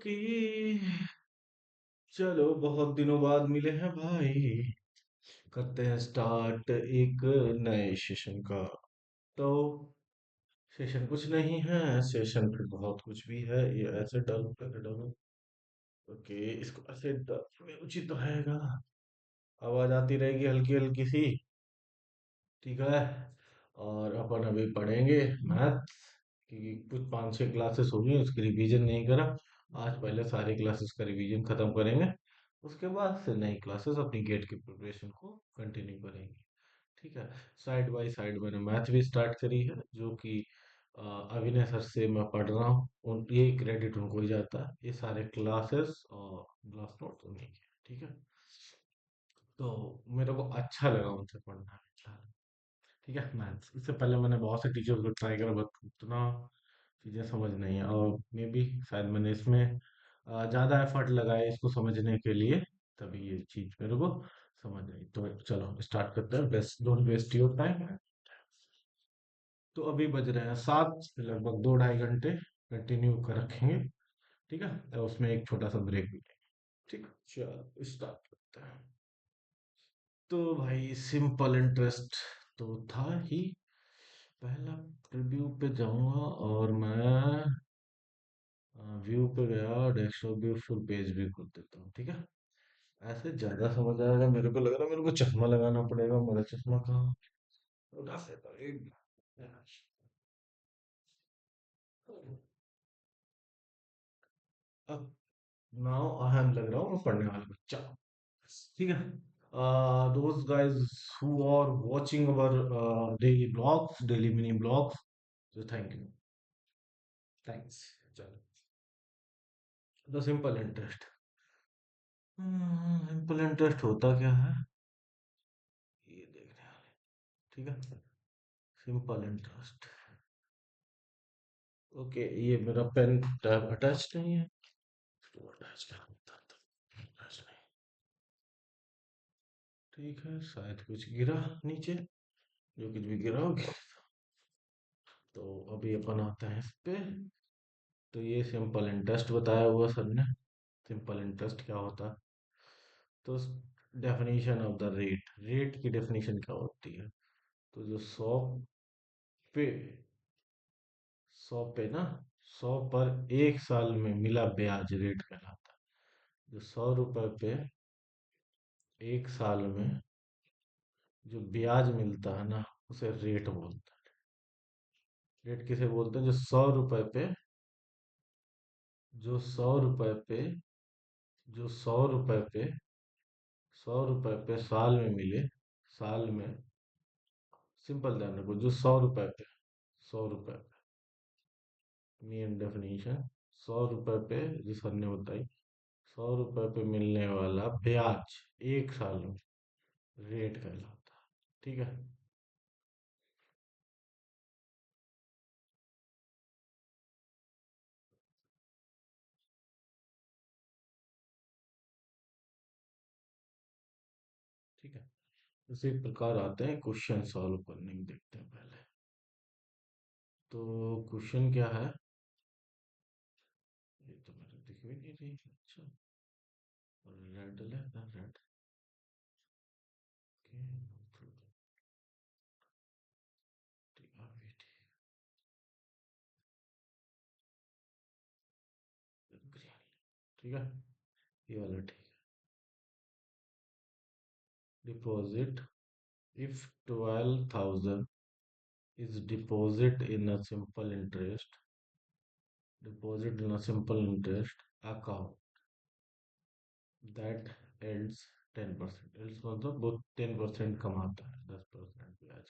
Okay. चलो बहुत दिनों बाद मिले हैं भाई। करते हैं स्टार्ट एक नए सेशन का। तो सेशन कुछ नहीं है। सेशन फिर बहुत कुछ भी है। ये ऐसे डल कर डल। ओके, इसको ऐसे में उचित तो रहेगा। आवाज आती रहेगी हल्की हल्की सी। ठीक है। और अपन अभी पढ़ेंगे मैथ की। कुछ 5-6 क्लासेस हो गई, उसकी रिवीजन नहीं करा। आज पहले सारी क्लासेस का रिवीजन खत्म करेंगे। उसके बाद से नई क्लासेस अपनी गेट की प्रिपरेशन को कंटिन्यू करेंगे। ठीक है। साइड बाय साइड मैंने मैथ भी स्टार्ट करी है, जो कि अभिनय सर से मैं पढ़ रहा हूँ। ये क्रेडिट उनको ही जाता है। ये सारे क्लासेस और क्लास नोट्स उन्हीं के हैं, ठीक है। तो मेरे को अच्छा लगा उनसे पढ़ना। ठीक है। मैथ्स इससे पहले मैंने बहुत से टीचर्स को ट्राई करा, बट उतना चीज़ें समझ नहीं है। और मे बी शायद मैंने इसमें ज़्यादा एफर्ट लगाया इसको समझने के लिए, तभी ये चीज़ मेरे को समझ आई। तो चलो स्टार्ट करते हैं। Best don't waste your time. तो अभी बज रहे हैं 7, लगभग 2-2.5 घंटे कंटिन्यू कर रखेंगे। ठीक है। और उसमें एक छोटा सा ब्रेक भी लेंगे। ठीक है, चलो स्टार्ट करते हैं। तो भाई सिंपल इंटरेस्ट तो था ही। पहला रिव्यू पे जाऊंगा और मैं व्यू पे गया, डेस्कटॉप व्यू फुल पेज भी खोल देता हूँ। ठीक है। ऐसे ज्यादा समझ आएगा। मेरे को लग रहा है मेरे को चश्मा लगाना पड़ेगा। मेरा चश्मा कहाँ? उधर से तो एक। अब नाउ अहम लग रहा हूँ मैं पढ़ने वाला बच्चा। ठीक है। those guys who are watching our daily blogs, daily mini blogs, so thank you, thanks। चलो, the simple interest. Simple interest होता क्या है ये देखने वाले। ठीक है। Simple interest. ओके, ये मेरा पेन टैब अटैच नहीं है। तो अटैच क्या होता था? अटैच नहीं। ठीक है, शायद कुछ गिरा नीचे। जो कुछ भी गिरा हो गया। तो अभी अपन आते हैं इस पे। तो ये सिंपल इंटरेस्ट बताया हुआ सर ने। सिंपल इंटरेस्ट क्या होता है? तो definition of the rate, rate की डेफिनेशन क्या होती है? तो जो 100 पे, 100 पे ना, 100 पर 1 साल में मिला ब्याज रेट कहलाता है। जो 100 रुपए पे 1 साल में जो ब्याज मिलता है ना, उसे रेट बोलते हैं। रेट किसे बोलते हैं? जो 100 रुपए पे, जो 100 रुपए पे, जो 100 रुपए पे, 100 रुपए पे साल में मिले, साल में। सिंपल ध्यान रखो, जो 100 रुपए पे, 100 रुपए, मेन डेफिनेशन। 100 रुपए पे, जो सर ने बताई, 100 रुपए पे मिलने वाला ब्याज 1 साल में रेट कहलाता है। ठीक है। ठीक है। इसी प्रकार आते हैं क्वेश्चन सॉल्व करने में, देखते हैं पहले। तो क्वेश्चन क्या है? ये तो मेरे दिख भी नहीं रही। अच्छा, रेड ले रेड के ठीक है। ये वाला ठीक है। Deposit, if 12,000 is deposit in a simple interest, deposit in a simple interest account that ends 10%, else मतलब वो 10% कमाता है, 10% ब्याज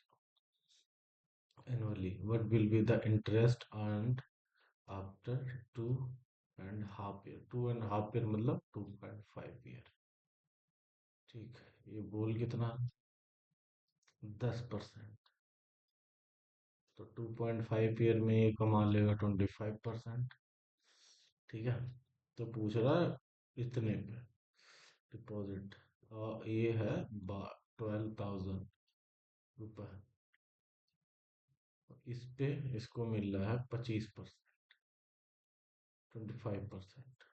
annually, what will be the interest earned after 2.5 year? 2.5 year मतलब 2.5 year। ठीक है। ये बोल कितना? 10%। तो 2.5 ईयर में ये कमा लेगा 25%। ठीक है। तो पूछ रहा है इतने पे डिपॉजिट, और ये है 12,000 रुपये। इस पे इसको मिल रहा है 25%, 25%।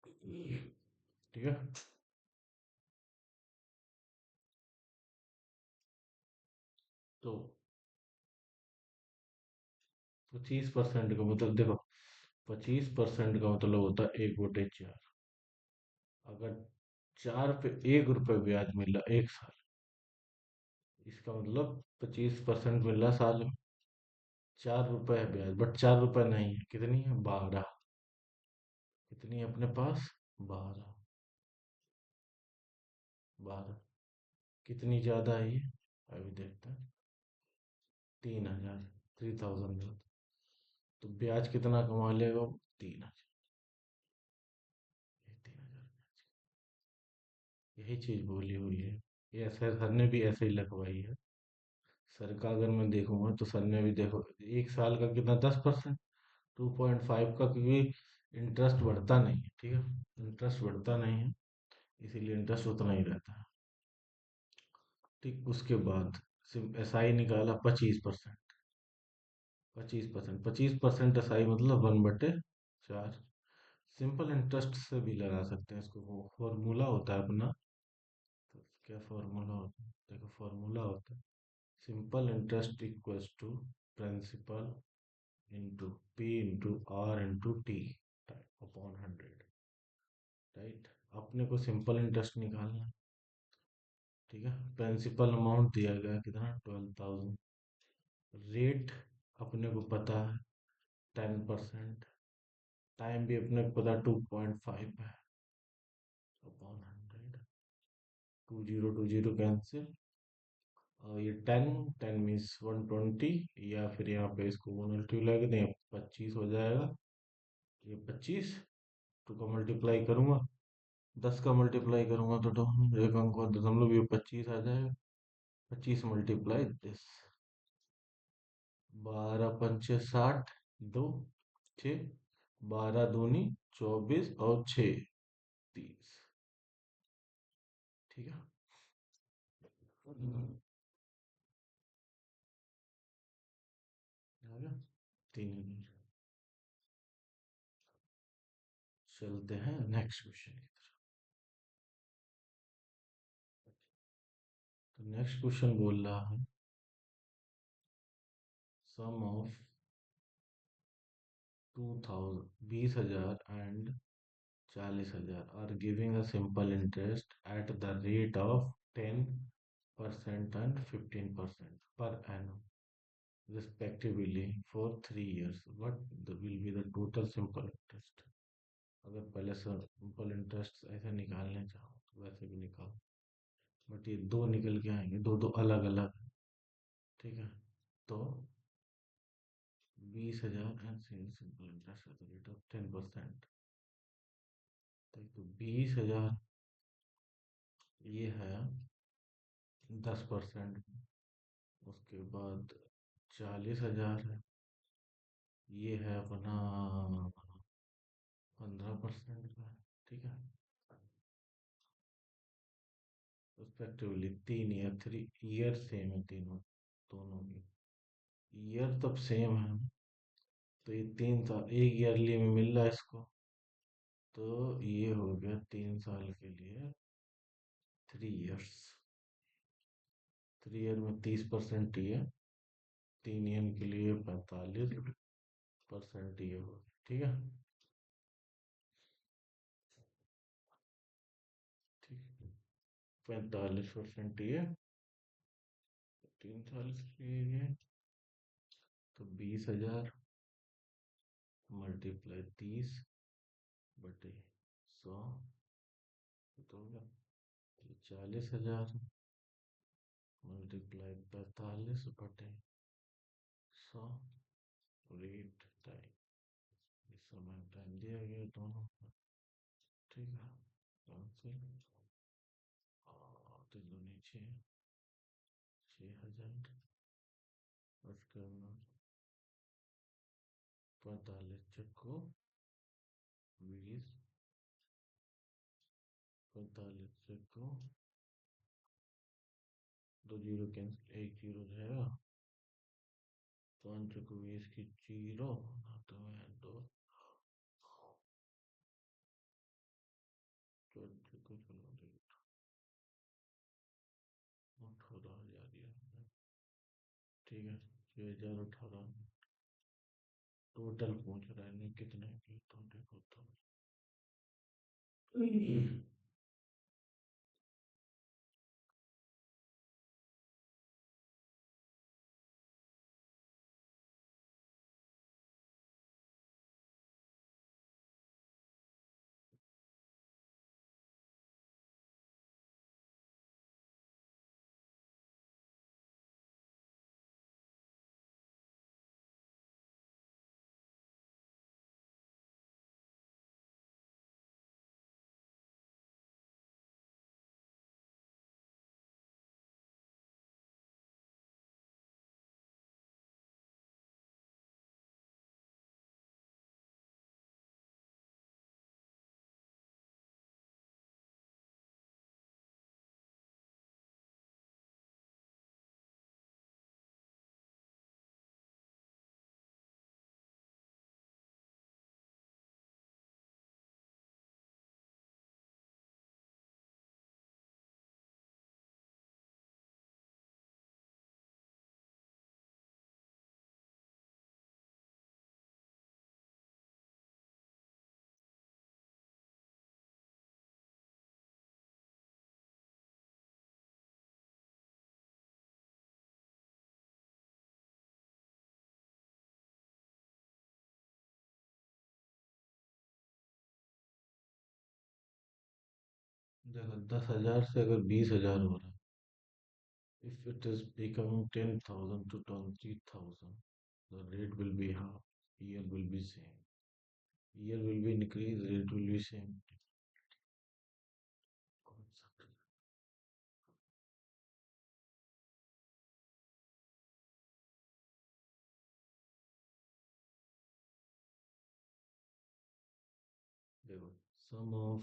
ठीक है। तो 25% का मतलब देखो, 25% का मतलब होता है 1/4। अगर 4 पे 1 रुपए ब्याज मिल रहा 1 साल, इसका मतलब 25% मिल रहा साल में। 4 रुपए है ब्याज, बट 4 रुपए नहीं है, कितनी है? 12। कितनी है अपने पास? 12। 12। कितनी ज्यादा है ये? अभी देखते हैं। 3,000। 3,000। तो ब्याज कितना कमा लेगा वो? 3,000। ये 3,000। यही चीज बोली हुई है। ये ऐसे सर ने भी ऐसे ही लगवाई है। सर का अगर मैं देखूंगा तो सर ने भी देखो, 1 साल का कितना? 10%। 2.5 का, क्योंकि इंटरेस्ट बढ़ता नहीं है, ठीक है। इंटरेस्ट बढ़ता नहीं है, इसीलिए इंटरेस्ट उतना ही रहता है। ठीक, उसके बाद एस आई निकाला 25%। 25%, 25% एस आई मतलब 1/4। सिंपल इंटरेस्ट से भी लगा सकते हैं इसको, वो फॉर्मूला होता है अपना। तो क्या फॉर्मूला होता है? देखो, फॉर्मूला होता है simple interest equals to principal into P into R into T upon 100। Right. अपने को सिंपल इंटरेस्ट निकालना है, ठीक है। प्रिंसिपल अमाउंट दिया गया है, कितना? 12,000। रेट अपने को पता है, 10%। टाइम भी अपने को पता, 2.5 है, अपॉन 100। 20 कैंसिल। और ये 10 10 मीन्स 120, या फिर यहाँ पे इसको मल्टीप्लाई कर दें, 25 हो जाएगा। ये 25, टू का मल्टीप्लाई करूंगा, 10 का मल्टीप्लाई करूंगा तो एक अंक और दशमलव, ये 25 आ जाएगा। 25 × 10। 12 × 5 = 60। 2 6, 12 दूनी 24, और 6 30। ठीक है। आ गया। 3,000। चलते हैं नेक्स्ट क्वेश्चन की तरफ। तो नेक्स्ट क्वेश्चन बोल रहा है, sum of 2,000, 20,000 and 40,000 are giving a simple interest at the rate of 10% and 15% per annum respectively for 3 years. What will be the total simple interest? अगर पहले सिंपल इंटरेस्ट ऐसे निकालने चाहो तो वैसे भी निकालो, बट ये दो निकल के आएंगे, दो दो अलग अलग। ठीक है। तो 20,000 and simple interest at the rate of 10%। तो 20,000 ये है 10%। उसके बाद 40,000 है, ये है अपना 15% का। ठीक है। रिस्पेक्टिवली 3 ईयर, 3 ईयर सेम है तीनों, दोनों की ईयर तब सेम है। तो ये 3 साल, एक ईयरली में मिल रहा है इसको। तो ये हो गया 3 साल के लिए, 3 ईयर्स। 3 ईयर में 30% ही है, 3 ईयर के लिए 45% ये हो। ठीक है। ठीक। 45% ये 3 साल के लिए, तो 20,000 मल्टीप्लाई 30/100 तो हो गया। 40,000 मल्टीप्लाई 45/100 रेट टाइम, इस समय टाइम दिया गया दोनों। ठीक है। कैंसिल। और तीन दूनी 6,000, उसके बाद 45 × 20, 45 × दो जीरो कैंसिल, एक जीरो रहेगा। 5 × 20 की जीरो, तो है दो। ठीक है, 2018 टोटल पूछ रहा है नहीं कितने की, तो देखो तो। 10,000 से अगर 20,000 हो रहा है, if it is becoming 10,000 to 20,000, the rate will be half, year will be same, year will be increase, rate will be same. देखो, sum of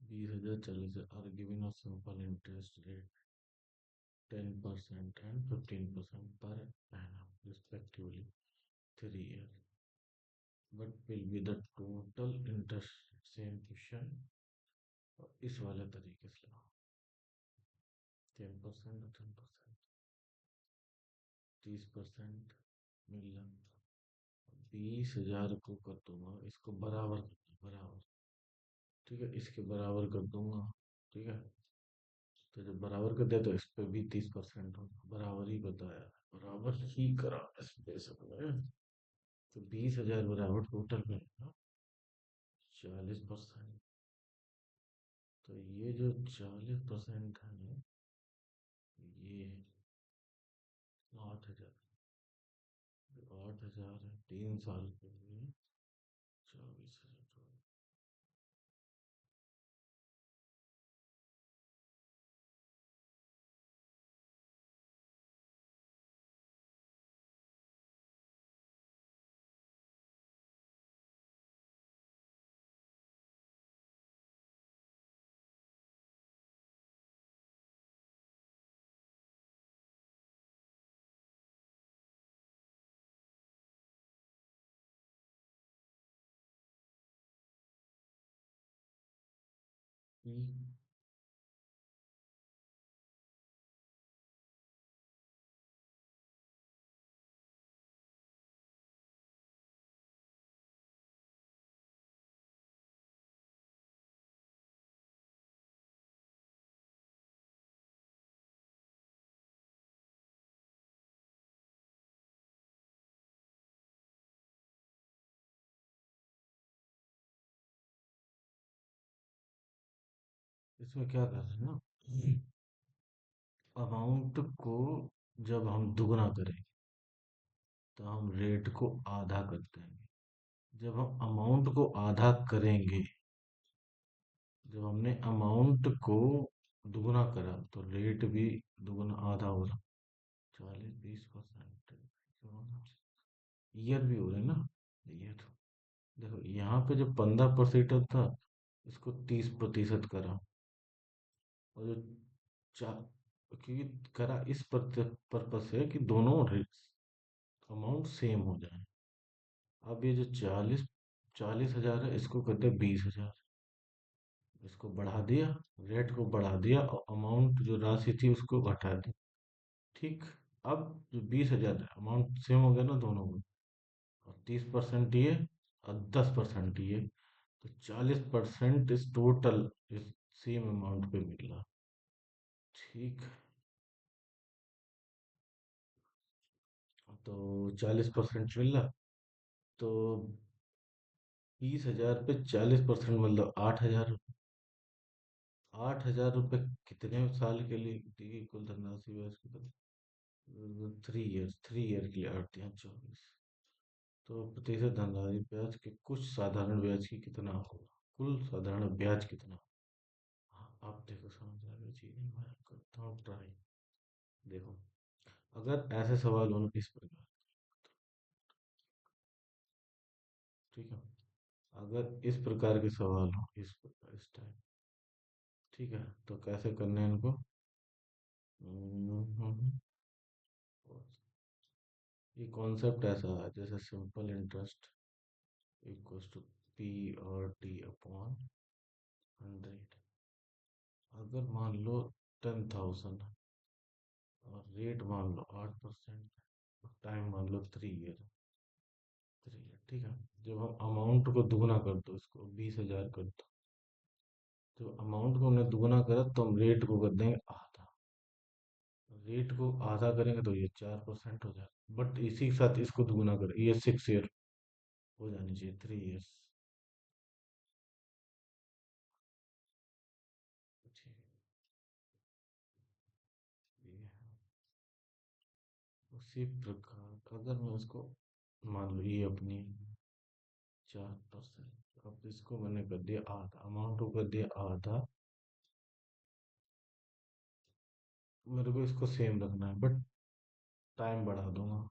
20,000 40,000 are given a simple interest rate 10% and 15% per annum respectively 3 years. What will be the total interest? Same question इस वाले तरीके से लगाओ, 10% और 10%, 30% मिलन, 20,000 को कर दूंगा, इसको बराबर कर दूंगा, बराबर। ठीक है, इसके बराबर कर दूंगा। ठीक है, तो जब बराबर कर दिया तो इस पे भी 30% होगा, बराबर ही बताया, बराबर ही करा इस पे सबने। तो 20,000 बराबर टोटल मिलेगा 40%। तो ये जो 40% है, ये 8,000, 8,000 है 3 साल के लिए, 24,000। इसमें क्या कर रहे हैं ना, अमाउंट को जब हम दुगना करें तो हम रेट को आधा कर देंगे। जब हम अमाउंट को आधा करेंगे, जब हमने अमाउंट को दुगना करा तो रेट भी दुगना आधा हो रहा, 40-20%। ईयर भी हो रहे हैं ना, ईयर। देखो यहाँ पे जो 15% था, इसको 30% करा, और जो चा क्योंकि करा इस पर्पस से कि दोनों अमाउंट सेम हो जाए। अब ये जो 40,000 है, इसको कर दे 20,000। इसको बढ़ा दिया, रेट को बढ़ा दिया और अमाउंट जो राशि थी उसको घटा दी। ठीक। अब जो 20,000 है, अमाउंट सेम हो गया ना दोनों में। और 30% ये और 10% ये, तो 40% इस टोटल इस सेम अमाउंट पे मिला। ठीक। तो 40% मिला, तो 20,000 पे 40% मतलब 8,000 रुपये। 8,000 रुपये कितने साल के लिए दी कुल धनराशि है इसकी? 3 ईयर, 3 ईयर के लिए 8 या 24। तो प्रतिशत धनराशि ब्याज के कुछ साधारण ब्याज की कितना होगा? कुल साधारण ब्याज कितना? हाँ, आप देखो समझ आ गई चीजें, मैं करता हूँ ट्राई। देखो, अगर ऐसे सवाल हो ना इस प्रकार, ठीक है, अगर इस प्रकार के सवाल हो इस प्रकार इस टाइप, ठीक है, तो कैसे करने हैं इनको? हम्म, ये कॉन्सेप्ट ऐसा है जैसे simple interest equals to P और टी अपॉन 100। अगर मान लो 10,000 और रेट मान लो 8%, टाइम मान लो 3 ईयर। 3 ईयर, ठीक है। जब हम अमाउंट को दुगना कर दो, इसको 20,000 कर दो, तो अमाउंट को हमने दुगना करा तो हम रेट को कर देंगे आधा। रेट को आधा करेंगे तो ये 4% हो जाएगा, बट इसी के साथ इसको दुगना करें, ये 6 ईयर हो जानी चाहिए, 3 ईयर्स। ये है। उसी प्रकार अगर मैं उसको मान लो ये अपनी 4%, अब इसको मैंने कर दिया आधा, अमाउंट को कर दिया आधा। मेरे को इसको सेम रखना है बट टाइम बढ़ा दूंगा।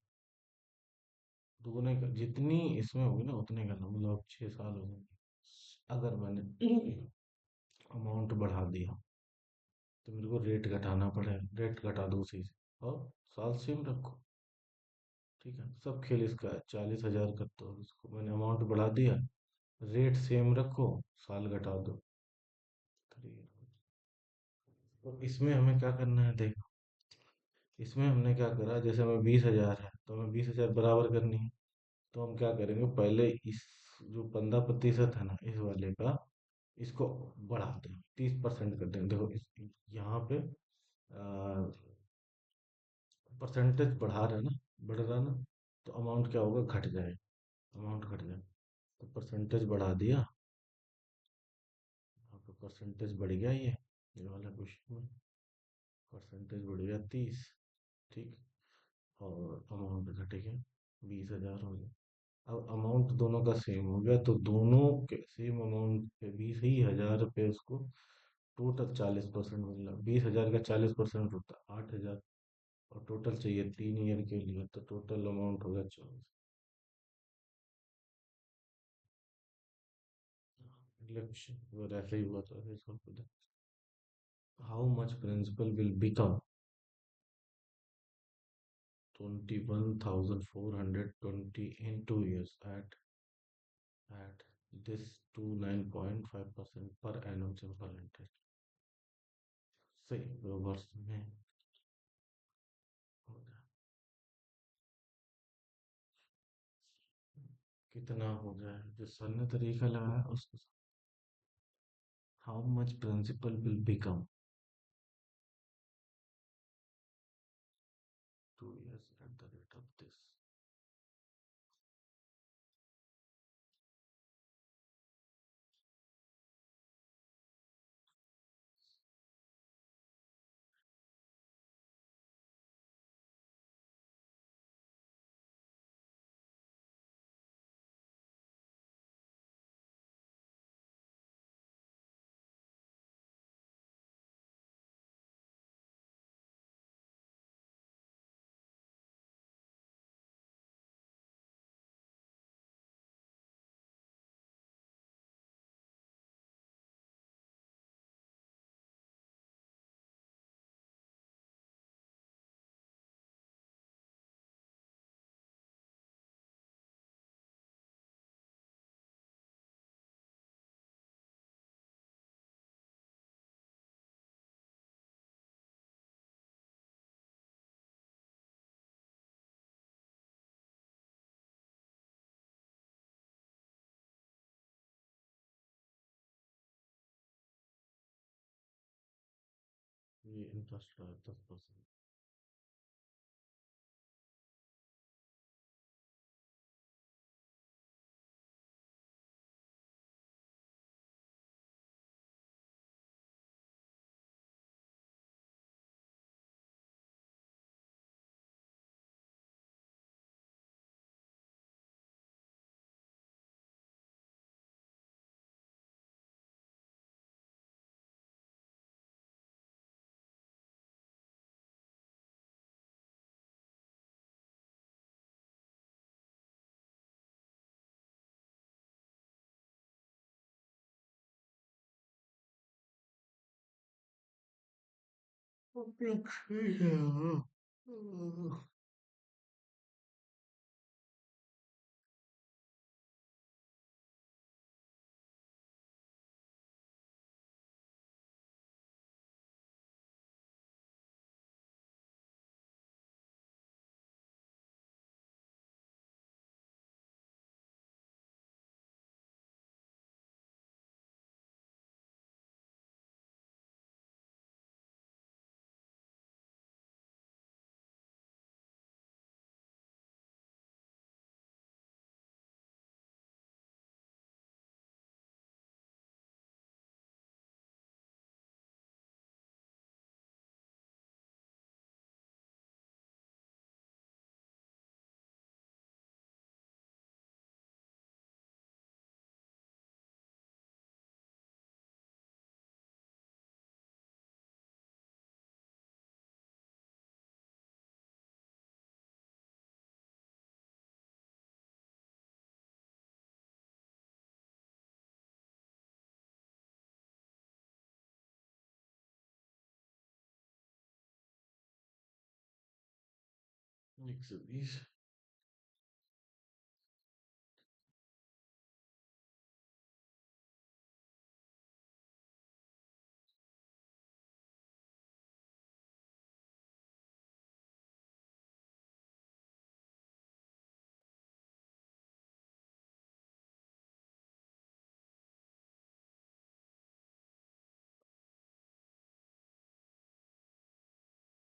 दुगने का जितनी इसमें होगी ना उतने का ना, मतलब अब 6 साल हो जाएंगे। अगर मैंने अमाउंट बढ़ा दिया तो मेरे को रेट घटाना पड़ेगा, रेट घटा दो उसी से और साल सेम रखो। ठीक है, सब खेल इसका है। 40,000 कर दो, इसको मैंने अमाउंट बढ़ा दिया, रेट सेम रखो, साल घटा दो। 3 ईयर। तो इसमें हमें क्या करना है देखो, इसमें हमने क्या करा, जैसे हमें 20,000 है तो हमें 20,000 बराबर करनी है। तो हम क्या करेंगे, पहले इस जो 15% है ना इस वाले का, इसको बढ़ा दें, 30% कर देंगे। देखो यहाँ पे परसेंटेज बढ़ा रहा है ना, बढ़ रहा है ना, तो अमाउंट क्या होगा, घट जाएगा। अमाउंट घट जाए, तो परसेंटेज बढ़ा दिया, आपका परसेंटेज बढ़ गया। ये वाला क्वेश्चन में परसेंटेज बढ़ गया 30। ठीक। और अमाउंट घट गया, 20,000 हो गया। अब अमाउंट दोनों का सेम हो गया, तो दोनों के सेम अमाउंट पे 20,000 रुपये उसको टोटल 40% मिल रहा। 20,000 का 40% होता है 8,000, और टोटल चाहिए 3 ईयर के लिए, तो टोटल अमाउंट होगा 24। इलेक्शन अगर ऐसे ही हुआ तो ऐसे इसको पता। How much principal will become 21,420 in 2 years at this to 9.5% per annum simple interest। सही, 2 वर्ष में हो जाए। कितना हो जाए जो सर ने तरीका लगाया उसको। How much principal will become 2 years at the rate of this। ये इंटरेस्ट रहा है 10%। हाँ। 120।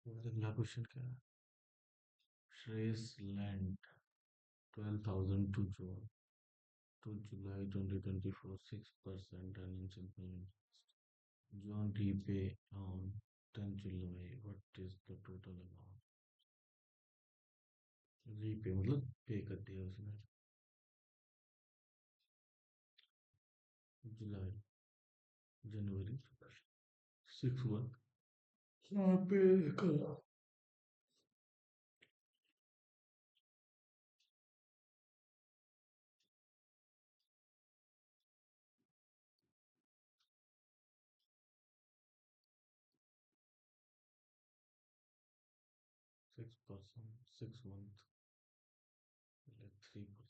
अगला क्वेश्चन क्या है? Shreyas land 12,000 to July 2024, 6% and John repay on 10 July. What is the total amount? Repay मतलब पे कर दिया उसने। जुलाई, जनवरी, 6 मंथ। हाँ पे करा। 6%, 6 मंथ, 3%।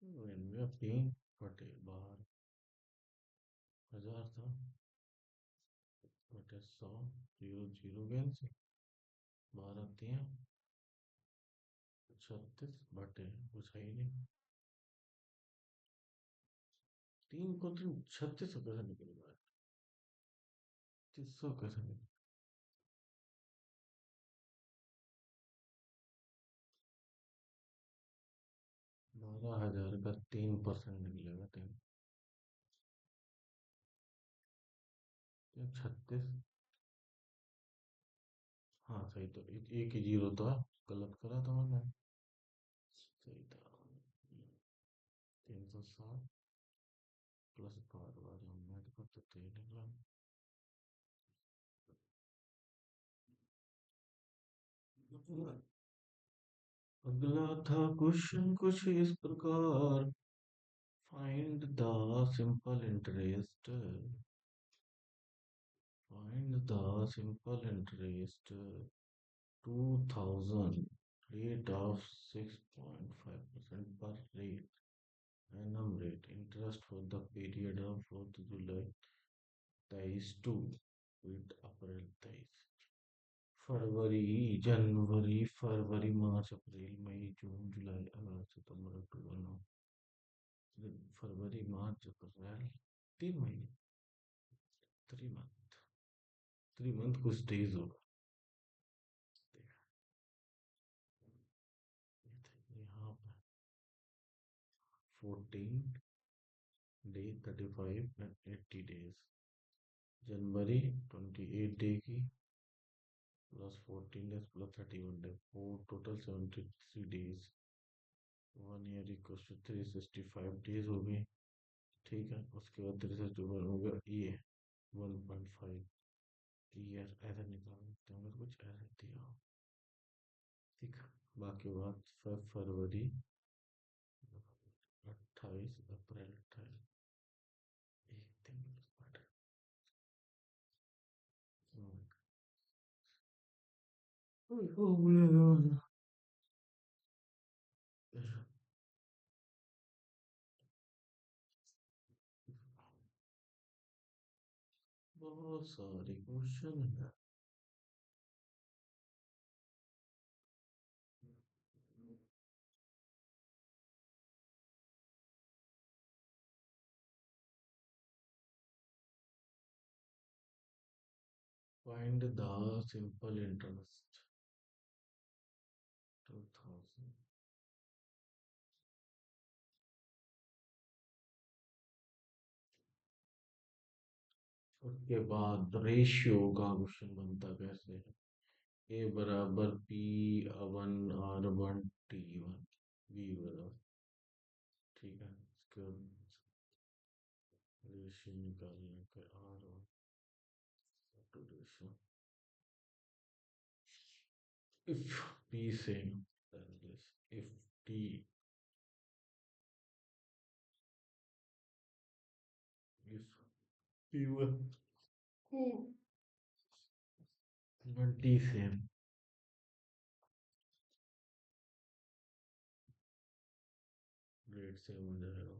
इनमें 3/12 हजार था, बटे 100, जीरो जीरो गेंद से 12 3, 36 बटे कुछ है ही नहीं। 3 को 36 कैसे निकलेगा? 300 कैसे निकलेगा? 15,000 का 3% निकलेगा। 36। हाँ सही, तो एक ही जीरो था, गलत करा था मैंने। सही था। 360 प्लस बार बार हम ऐड करते तो ये निकला। अगला था क्वेश्चन कुछ इस प्रकार। Find the simple interest. Find the simple interest 2000, rate of 6.5% per rate, annum rate interest for the period of 4th July 23 to with अप्रैल 23, फरवरी, जनवरी, फरवरी, मार्च, अप्रैल, मई, जून, जुलाई, अगस्त, सितंबर, अक्टूबर, नवंबर, फरवरी, मार्च, अप्रैल, 3 महीने। 3 मंथ। 3 मंथ कुछ डेज होगा। यहाँ पर 14 डे, 35 and 80 days। जनवरी 28 डे की, plus 14 days plus 31 day, for total 73 days. 1 year equal to 365 days हो गए। ठीक है, उसके बाद 365 हो गया ये 1.5 ईयर, ऐसा निकाल सकते हैं अगर कुछ ऐसा दिया हो। ठीक है, बाकी बात फरवरी 28, अप्रैल 28, एक दिन बहुत सारे क्वेश्चन है। Find the simple interest 2000। उसके बाद रेशियो का क्वेश्चन बनता कैसे है। ए बराबर P one R one T one, B बराबर। ठीक है, इसके रेशियो निकालने के R one two ratio, if p same then this, if t, if p1 and t same, rate same हो जाएगा।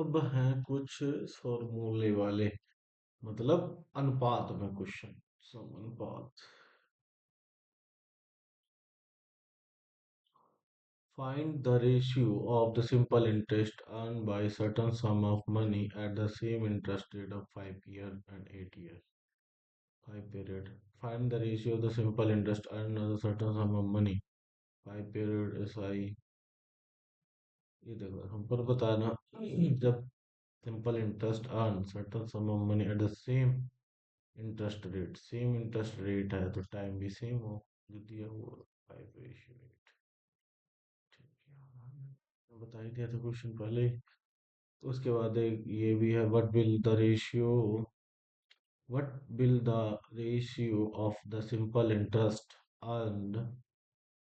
अब हैं कुछ फॉर्मूले वाले, मतलब अनुपात में क्वेश्चन। सब अनुपात। Find the ratio of the simple interest earned by certain sum of money at the same interest rate of 5 years and 8 years. 5 period. Find the ratio of the simple interest earned on a certain sum of money. 5 period SI. ये देखो हमको तो बताना, जब simple interest earn certain some of money at the same interest rate है तो time भी same हो, जो दिया हुआ 5:8। ठीक है, बता ही दिया था क्वेश्चन पहले ही। तो उसके बाद एक ये भी है, what will the ratio of the simple interest earned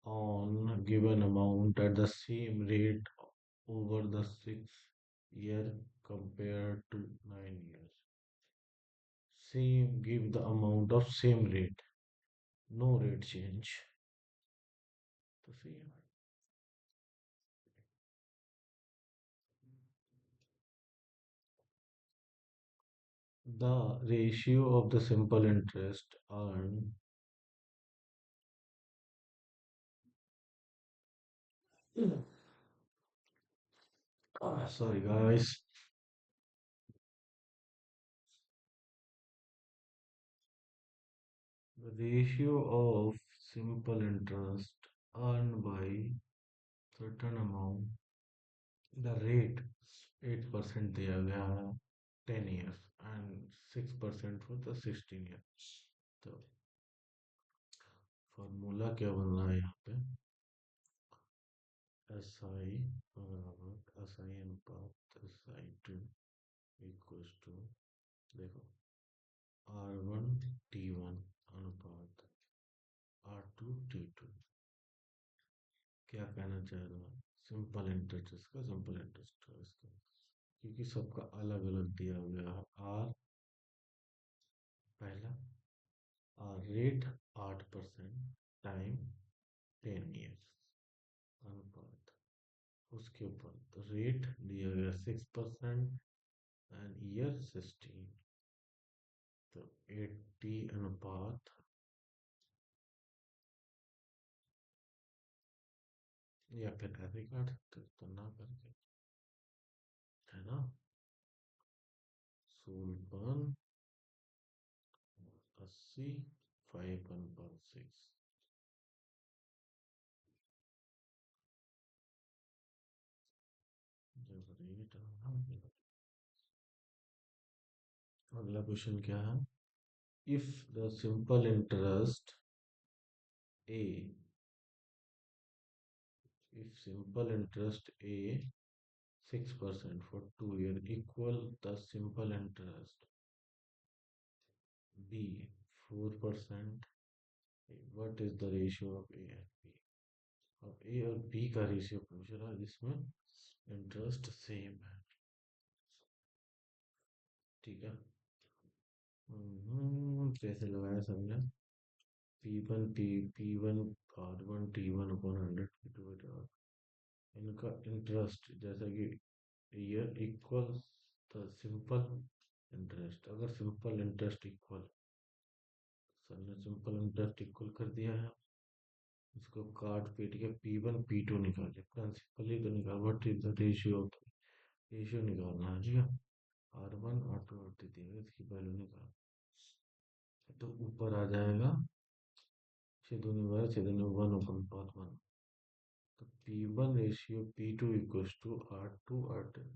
on given amount at the same rate over the 6 year compared to 9 years? Same, give the amount of same rate, no rate change. तो सही है। The ratio of the simple interest earned, sorry guys, the ratio of simple interest earned by certain amount, the rate 8% दिया गया है 10 years and 6% for the 16 years। तो formula क्या बन रहा है यहाँ पे, एस आई बराबर एस आई अनुपात SI2 इक्वल्स टू, देखो, R1 T1 अनुपात R2 T2। क्या कहना चाह रहा हूँ, सिंपल इंटरेस्ट इसका, सिंपल इंटरेस्ट है इसका, क्योंकि सबका अलग अलग दिया गया है। आर पहला, और रेट 8%, टाइम 10 years, अनुपात उसके ऊपर तो रेट दिया गया 6% एंड ईयर 16, तो 80 अनुपात, या फिर ऐसे काट सकते हो, तो ना करके, है ना, 16 80 5/6। जब रेट, अगला क्वेश्चन क्या है, if the simple interest A, if simple interest A 6% for 2 year equal the simple interest B 4%, what is the ratio of A and B? अब A और B का रेशियो पूछ रहा है जिसमें इंटरेस्ट सेम है। ठीक है, कैसे लगाया सबने, P1 R1 T1/100, इनका इंटरेस्ट जैसा कि year equal the simple interest, अगर सिंपल इंटरेस्ट इक्वल, सर ने सिंपल इंटरेस्ट इक्वल कर दिया है, इसको काट पीट के P1 P2 निकाले, प्रिंसिपल ही तो निकाल, what is the ratio, ratio निकालना है, ठीक है। R1 R2 R3 दी है, इसकी वैल्यू निकाल, तो ऊपर आ जाएगा 6 दूनी 12 6 दूनी 1 ऊपर 1, तो P1 ratio P2 equals to R2 R10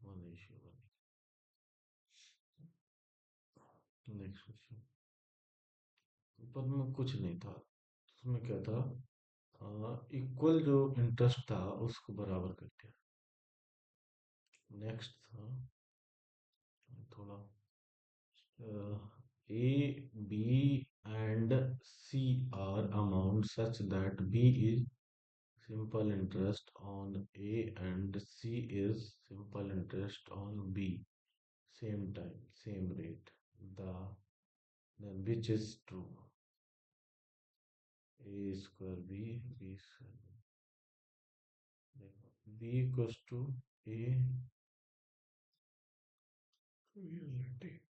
1:1। Next question, ऊपर में कुछ नहीं था, उसमें क्या था, इक्वल जो इंटरेस्ट था उसको बराबर कर दिया। नेक्स्ट था थोड़ा, A, B and C are amount such that B is simple interest on A and C is simple interest on B, same time, same rate. The then which is true? A square B, B square B. देखो B equals to A reality.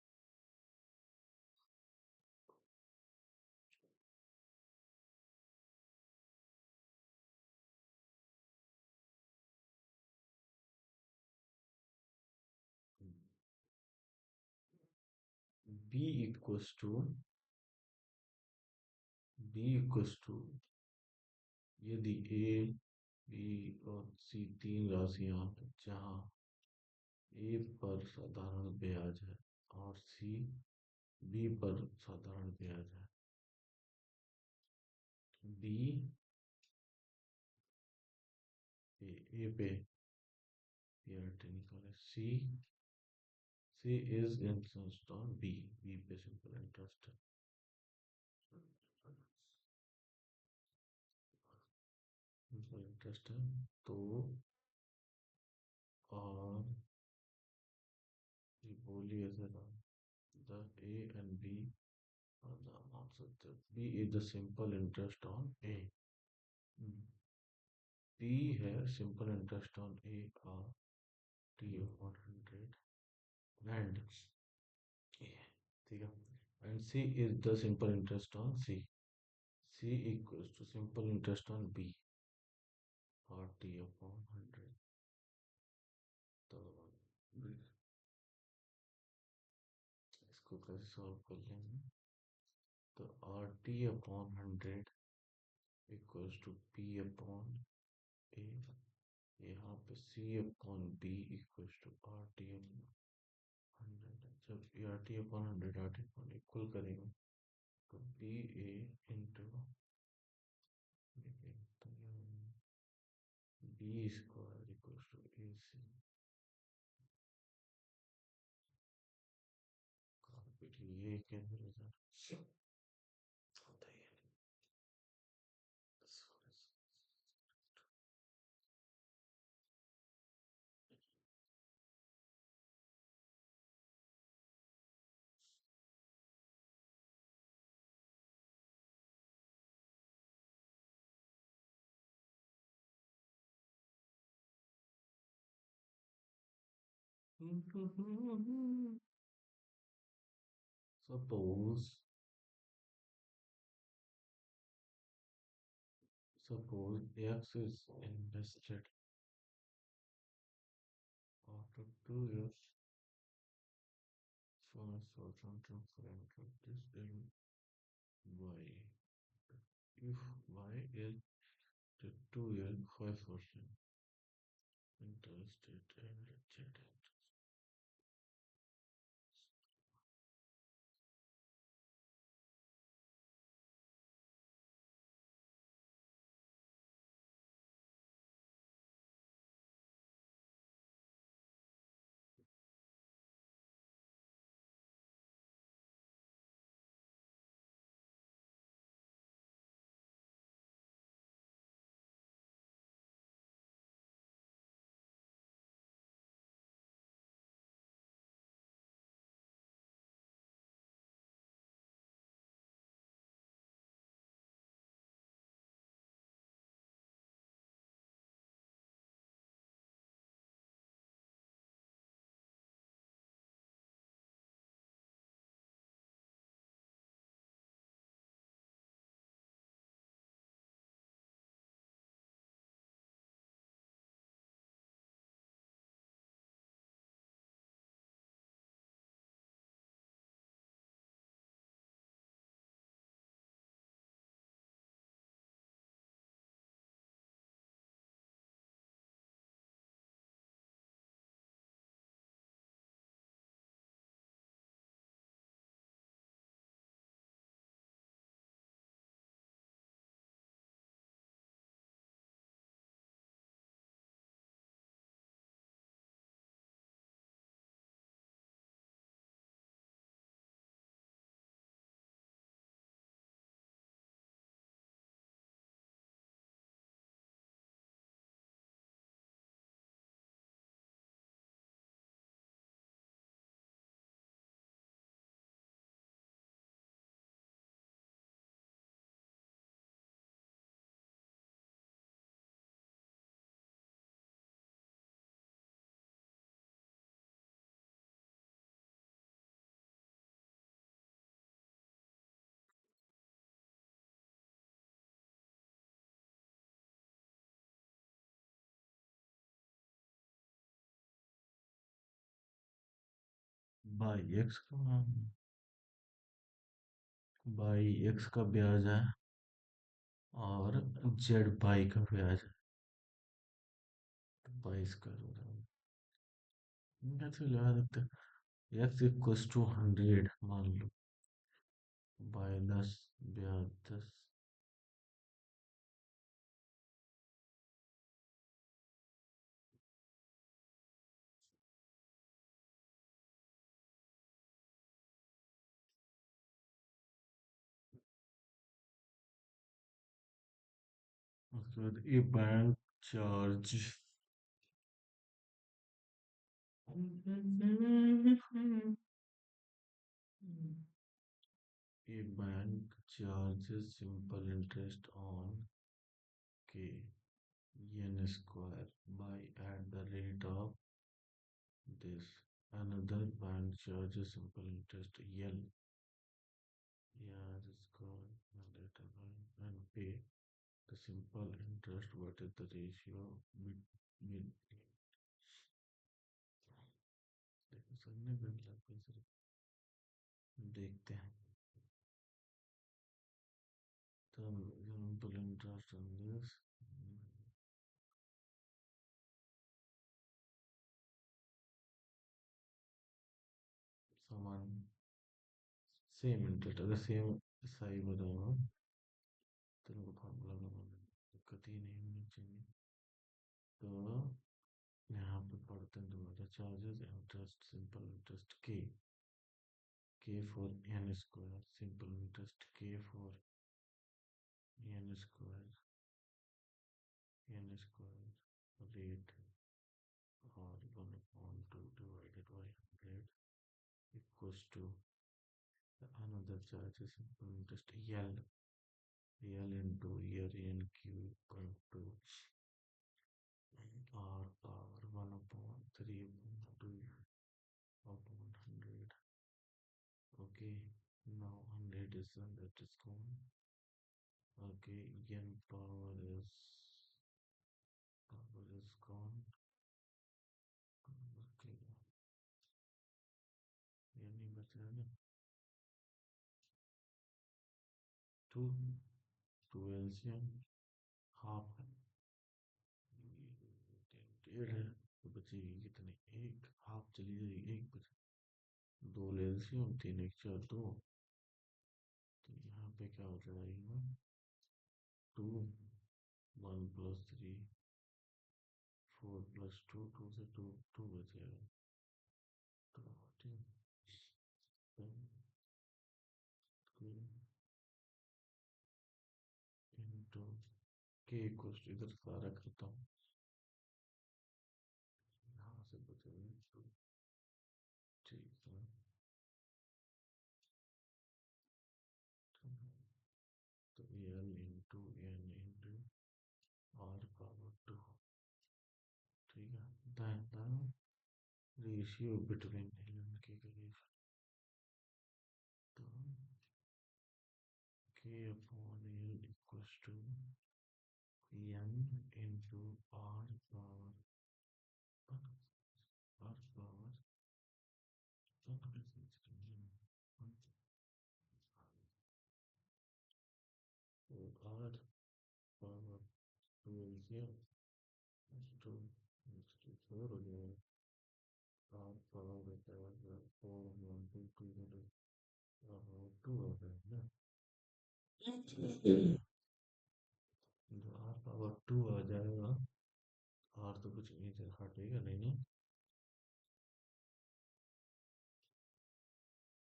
B equals to B equals to यदि A B और C तीन राशियां हैं जहां A पर साधारण ब्याज है और C B पर साधारण ब्याज है। B A पे PRT निकाले। C is interest on B पे सिंपल इंटरेस्ट है। सिंपल इंटरेस्ट है तो और ये बोलिए जरा the A and B are the amounts of the B is the simple interest on A. B है simple interest on A का T upon 100 and A ठीक है and C is the simple interest on C. C equals to simple interest on B और T upon 100 तो इसको कैसे solve कर लेंगे तो R T upon 100 equals to P upon A यहाँ पे C upon B equals to R T upon 100 जब R T upon 100 R T upon equal करेंगे तो B A into B square equals to A C ये कैसे result होता है suppose suppose X is invested after 2 years for a certain term parameter this in Y. If Y is the 2 year 5% interest rate and reject by x का, by x का ब्याज है और Z by का ब्याज है, तो 22 का ऐसे लगा देते हैं। एक्स इक्वल्स टू 100 मान लो, बाई 10 ब्याज 10। उसके बाद ये bank charge, a bank charges simple interest on k n square by at the rate of this. Another bank charges simple interest L, yeah, this called later and pay the simple interest. What is the ratio mid देखो sir ने bill देखते हैं। तो simple interest on this समान same interest, अगर same सही बताऊँ तो इनको फार्मूला बनाने में दिक्कत ही नहीं होनी चाहिए। तो यहाँ पे पढ़ते हैं दोबारा, चार्जेस इंटरेस्ट सिंपल इंटरेस्ट के for N square, simple interest के फॉर एन स्क्वायर रेट और 1/2 divided by 100 equals to another charges simple interest L into year n q equal to r power 1/3 upon 2 upon 100. Okay, now 100 is that is gone. Okay, n power is gone. Okay, ये नहीं बचा ना, 2 2 LCM half है, डेढ़ है, तो बचेगी कितनी, एक हाफ चली जाएगी, एक बचे, 2 एलसीएम 3 1 4 2, तो यहाँ पे क्या हो जाएगा 2 1 प्लस 3 4 प्लस 2 2 से 2 2 बचेगा, तो इंटू के इक्वल्स टू, इधर सारा करता हूँ, यहाँ से बचेगा 2, ठीक है, तो L into N into R power 2, ठीक है, then the ratio between L and K का रेशियो, तो K upon L equals to N into R power R power 2 LCM to 4 हो जाएगा, आर पावर बचा है 4 1 2 2 2 हो जाएगा, जो आर पावर 2 आ जाएगा, आर तो कुछ नहीं इधर हटेगा नहीं ना,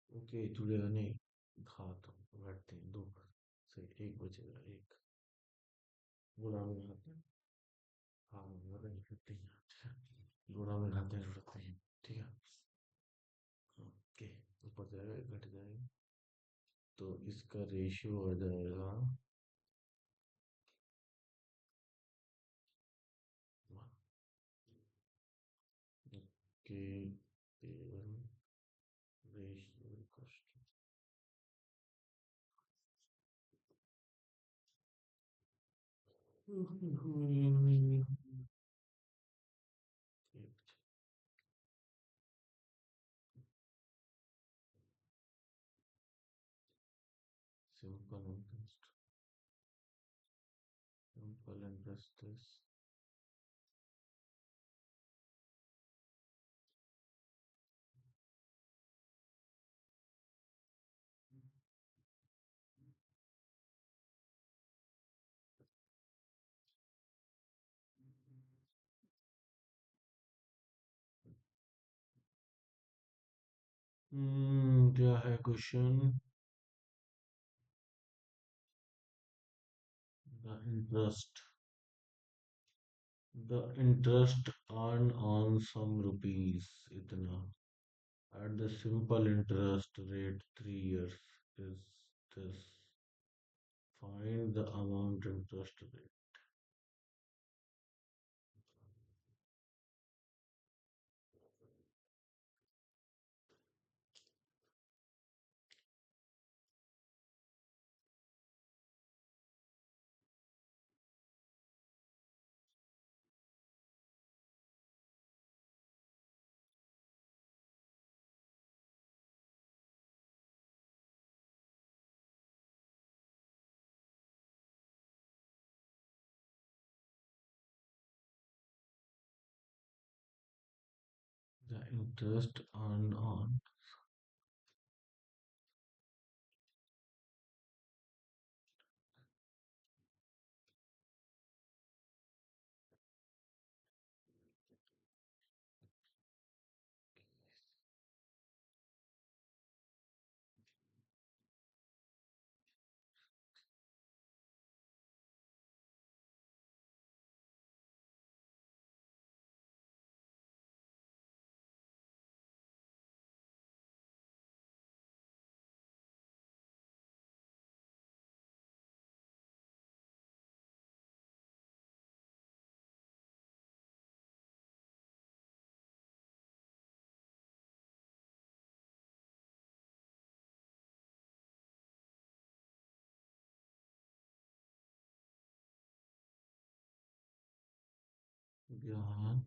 ओके जुड़ेगा नहीं, घात घटते हैं 2 से 1 बचेगा, 1 गुणा में घाते हैं, हाँ गुणा में घटते हैं, अच्छा गुणा में घाते हैं जुड़ते हैं, ठीक है, ओके ऊपर जाएगा घट जाएगा, तो इसका रेशियो आ जाएगा के ratio cost, Simple interest. Simple interest is क्या है question? The interest. The interest earned on some rupees itna at the simple interest rate 3 years is this. Find the amount interest rate. The interest earned on ज्ञान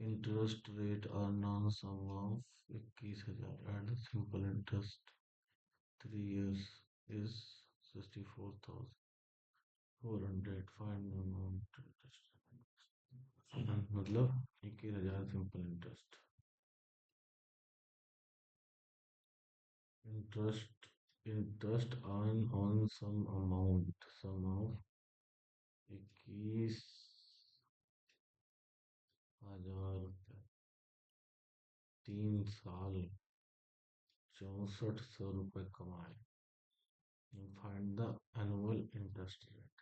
interest rate earned on sum of 21,000 and simple interest 3 years is 64,400. Find the amount interest. मतलब 21,000 simple interest interest interest on some amount sum of 21,000 रुपये 3 साल 6400 रुपये कमाए. Find the annual interest rate.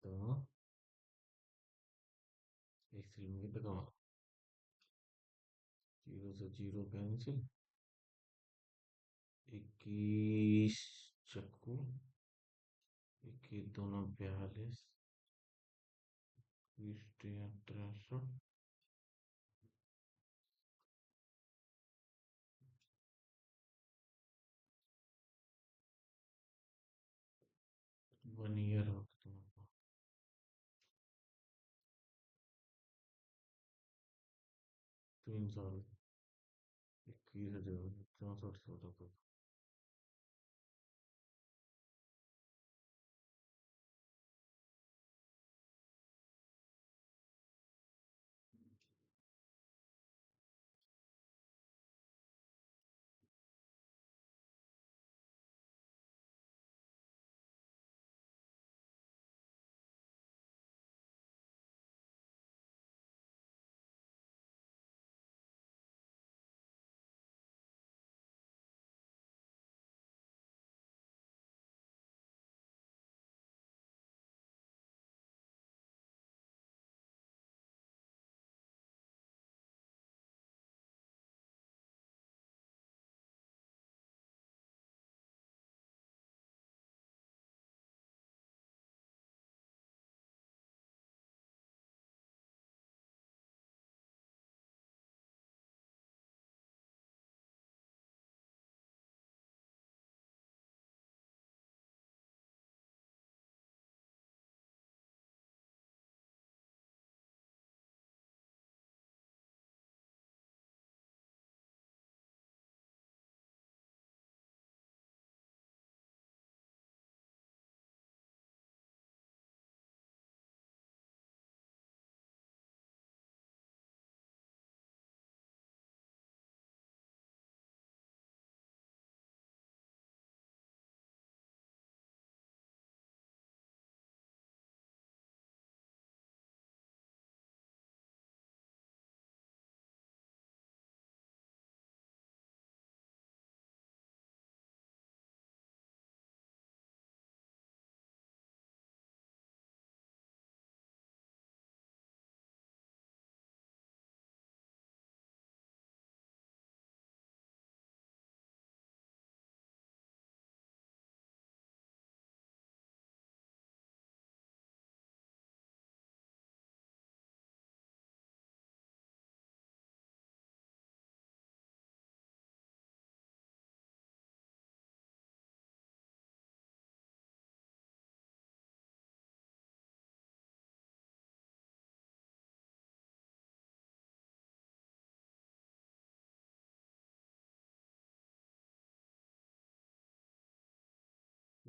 तो एक साल में कितना कमा? जीरो से जीरो कैंसिल. 21 चक्कू 21 दूना 42 20 तिया 63 1 ईयर हो गया तुमको. 3 साल 21,000 6400 रुपये.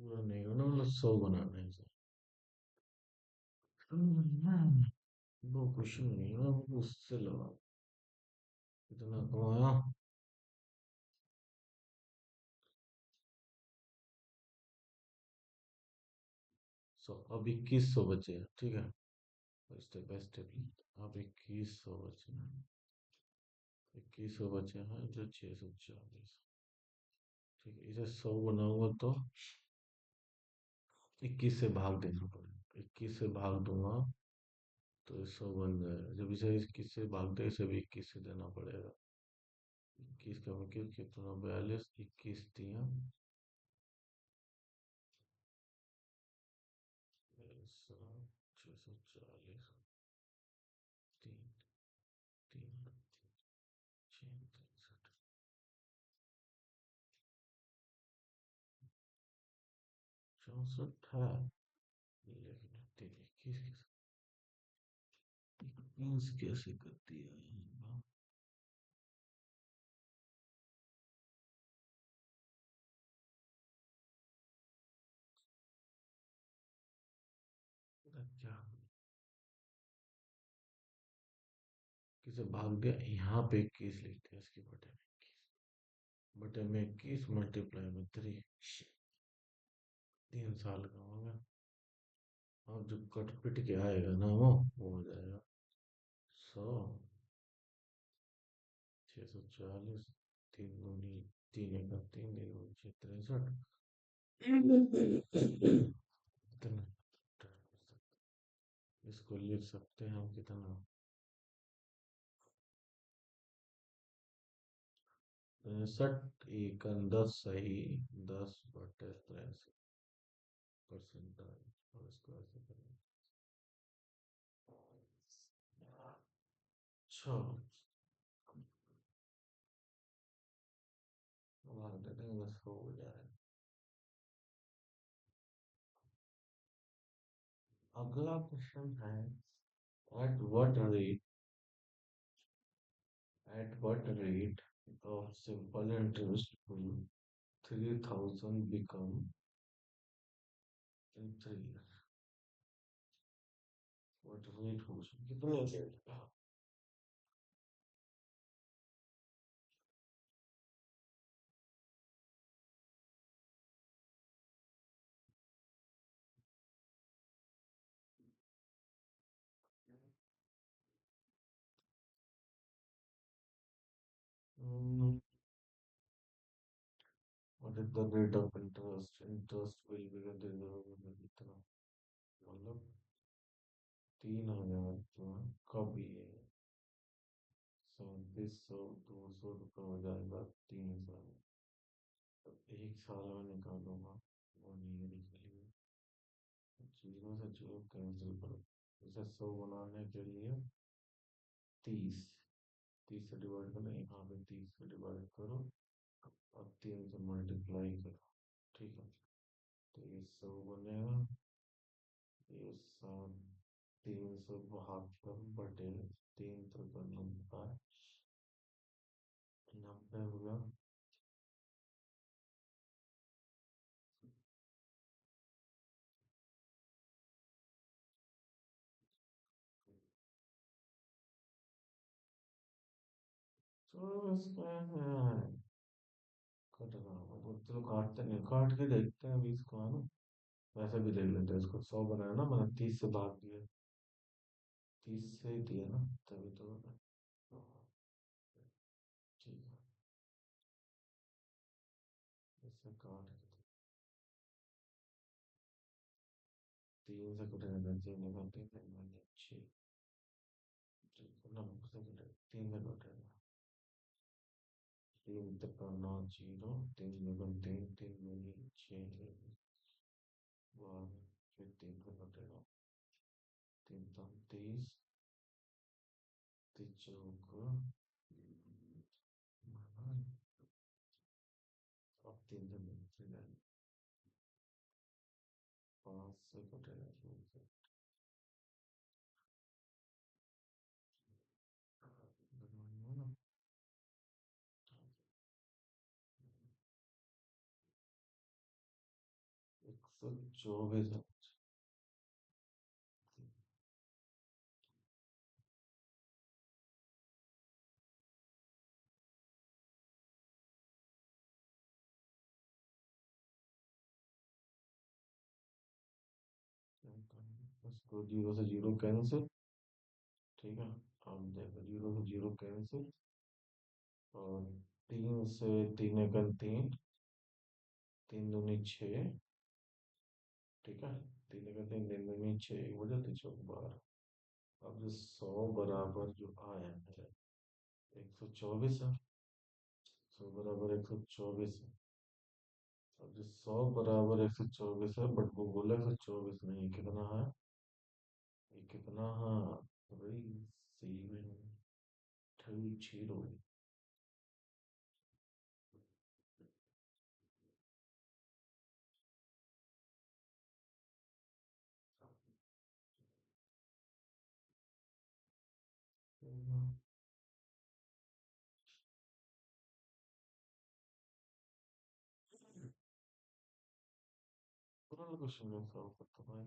पूरा नहीं होना, मतलब 100 बनाना है इसे। हम्म, वो कुछ नहीं है, उससे लगा। कितना कमाया? 100। अब 2100 बचे हैं, ठीक है। Step by step. अब 2100 बचे हैं। 2100 बचे हैं जो 640। ठीक है, इसे 100 बनाऊंगा तो 21 से भाग देना पड़ेगा। 21 से भाग दूंगा तो ये 100 बन जाएगा। जब इसे 21 से भाग दे, इसे भी 21 से देना पड़ेगा। 21 का मतलब कितना? 42। 21 दिया 640। तीन, तीन, 6 63। 64 है, लेकिन 21 21 कैसे कर दिया? क्या? किसे भाग दिया? यहाँ पे 21 लिखते हैं, इसकी बटे में 21। बटे में 21 मल्टीप्लाई में 3। 3 साल का हो गया। अब जो कट पिट के आएगा ना, वो हो जाएगा 100। 640। तीन दूनी, तीन एक, तीन तीन दूनी 6 63। कितना? इसको लिख सकते हैं हम कितना? 63 सही। 10/63 परसेंटाइल। और इसको ऐसे करें। अच्छा, भाग देते हैं, बस हो जाए। अगला क्वेश्चन है, at what rate at what rate of simple interest will 3000 become in 3 years? What rate हो कितने rate? Hmm, what is the rate of interest? Interest will be कितना? मतलब 3000 तो कब ये 3700 200 रुपये हो जाएगा 3 साल। तो 1 साल में निकालूंगा, वो नहीं निकलेगी। जीरो से जीरो कैंसिल करो। इसे 100 बनाने के लिए 30, 30 से डिवाइड करो, यहाँ पे 30 से डिवाइड करो और 3 से मल्टीप्लाई करो। ठीक है, तो ये 100 बनेगा। ये 372 बटे 3 तो 90, 90 हुआ। तो इसमें कट रहा होगा, चलो काटते नहीं, काट के देखते हैं 20 को, है ना। वैसे भी देख लेते हैं, इसको 100 बनाया ना, मैंने 30 से भाग दिया। 30 से दिया ना, तभी तो ठीक है। इससे काट के 3 से कटेगा, 3 निकाल, 3 6, 9 से कटेगा, 3 से कटेगा। 3 9 0, 3 3 2 6, फिर 3 से कटेगा। 3 30, चौक, अब 3 से मिलते 5 से कटेगा, 2 से बनवाना। 124 है। इसको जीरो से जीरो कैंसिल। ठीक है। अब देखो जीरो से जीरो कैंसिल। और तीन से तीन एकम तीन। तीन दूनी छः। ठीक है। तीन एकम तीन, तीन दूनी छः, एक बजे तीन चौक बारह। अब जो 100 बराबर जो आया है 124 है। 100 बराबर 124 है। अब जो 100 बराबर 124 है, बट वो बोला 124 नहीं, कितना है? ये कितना है? 3720। पुराना क्वेश्चन का सॉल्व करता भाई।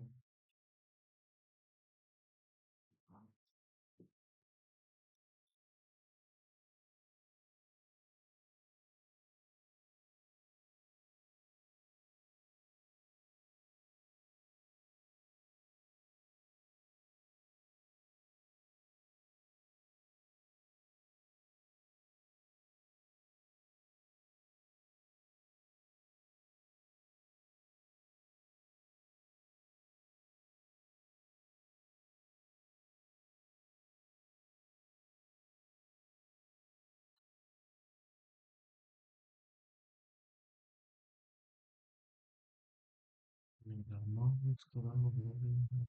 इसके बाद वो हो गई है।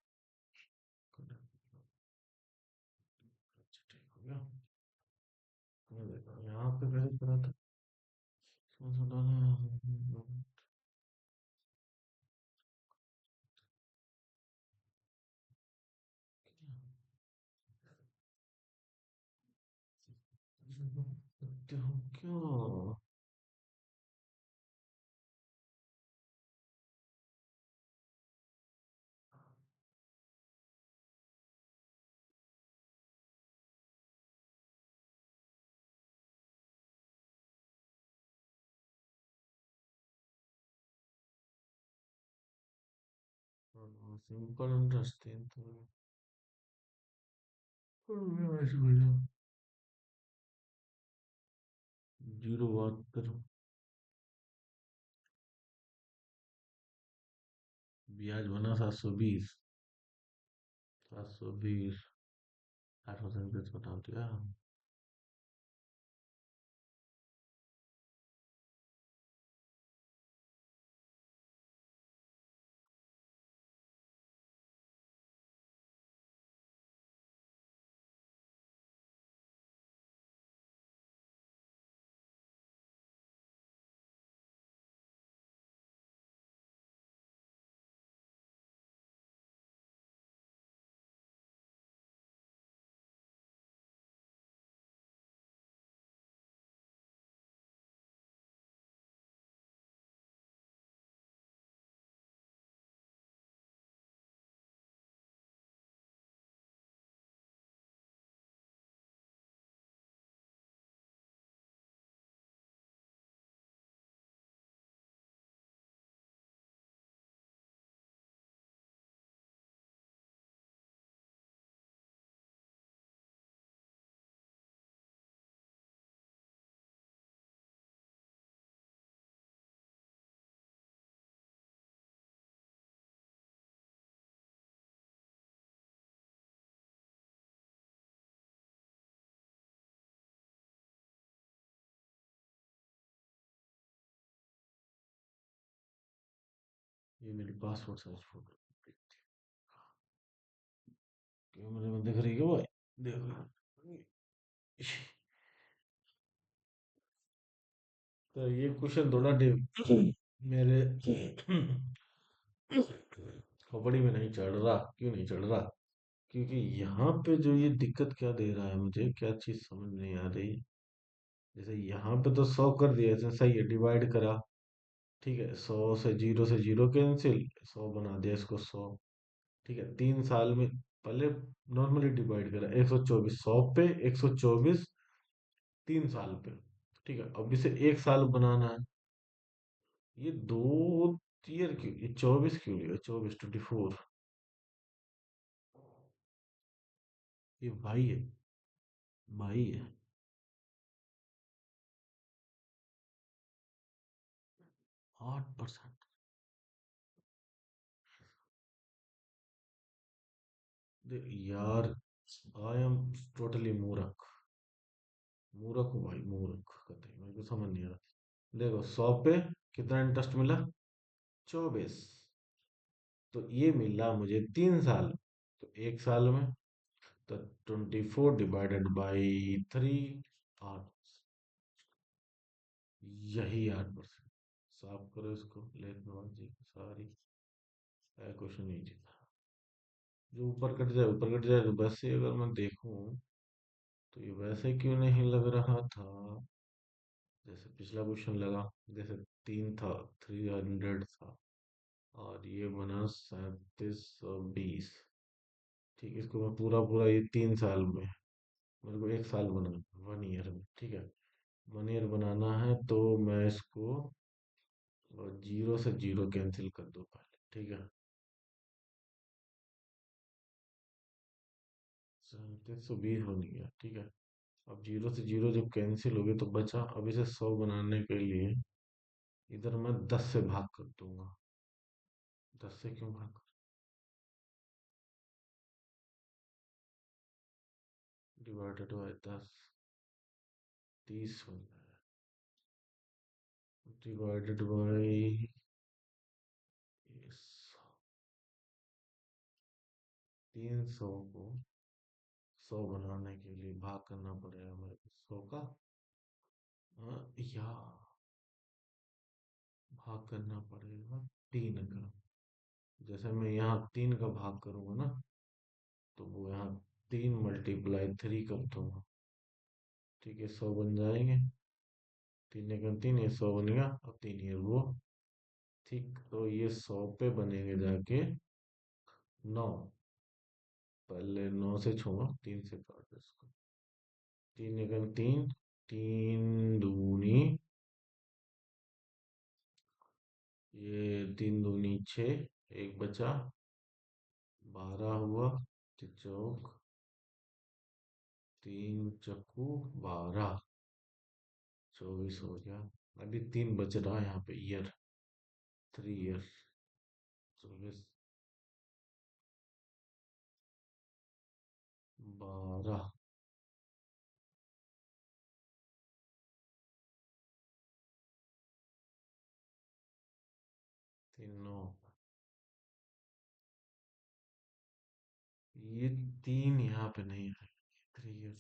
अच्छा, ठीक हो गया। ये देखो यहाँ पे पहले करा था। इसमें से डालना करते हो क्या? सिंपल अंडरस्टैंड तो जीरो बात करो। ब्याज बना 720। 720। 8% पे बता दिया। ये मेरी पासपोर्ट साइज फोटो कैमरे में दिख रही है भाई? देखो। तो ये क्वेश्चन थोड़ा मेरे खोपड़ी में नहीं चढ़ रहा। क्यों नहीं चढ़ रहा? क्योंकि यहाँ पे जो ये दिक्कत क्या दे रहा है, मुझे क्या चीज समझ नहीं आ रही। जैसे यहाँ पे तो 100 कर दिया, ऐसे सही है, डिवाइड करा। ठीक है, 100 से 0 कैंसिल, 100 बना दिया इसको 100। ठीक है, 3 साल में पहले नॉर्मली डिवाइड करा, 124 100 पे, 124 3 साल पे। ठीक है, अब इसे 1 साल बनाना है। ये 2 ईयर क्यों, ये 24 क्यों लिया, 24 24। ये भाई है, भाई है। 8%। यार, आई एम टोटली मूर्ख। मूर्ख हूँ भाई, मूर्ख कहते हैं, मेरे को समझ नहीं आ रहा। देखो, 100 पे कितना इंटरेस्ट मिला, 24। तो ये मिला मुझे 3 साल, तो 1 साल में, तो 24 डिवाइडेड बाई 3। 8, यही 8%। साफ करो इसको, लेट जी सारी क्वेश्चन नहीं जीता। जो ऊपर कट जाए ऊपर कट जाए, तो वैसे अगर मैं देखूं तो ये वैसे क्यों नहीं लग रहा था, जैसे पिछला क्वेश्चन लगा। जैसे 3 था, 300 था, और ये बना 3720। ठीक है, इसको मैं पूरा पूरा, ये 3 साल में, मेरे को 1 साल बनाना, 1 ईयर में। ठीक है, 1 ईयर बनाना है, तो मैं इसको 0 से 0 कैंसिल कर दो पहले। ठीक है, 3720 बन गया। ठीक है, अब 0 से 0 जब कैंसिल हो गए तो बचा, अब इसे 100 बनाने के लिए इधर मैं 10 से भाग कर दूंगा। 10 से क्यों भाग, डिवाइडेड बाय 10, 30 बन रहा है। डिवाइडेड बाई 300 को 100 बनाने के लिए भाग करना पड़ेगा मेरे को 100 का। या भाग करना पड़ेगा 3 का। जैसे मैं यहाँ 3 का भाग करूंगा ना, तो वो यहाँ 3 × 3 कर दूंगा। ठीक है, 100 बन जाएंगे। 3 × 3, ये 100 बनेगा, और 3 ये वो। ठीक, तो ये 100 पे बनेंगे जाके 9। पहले 9 से छूंगा, 3 से काट दो इसको। 3 × 3, 3 दूनी, ये 3 दूनी 6, एक बचा, 12 हुआ। चौक, 3 × 12, 24 हो गया। अभी 3 बच रहा है यहाँ पे, ईयर, 3 ईयर। 24, 12, 3 9। ये 3 यहाँ पे नहीं है, 3 ईयर।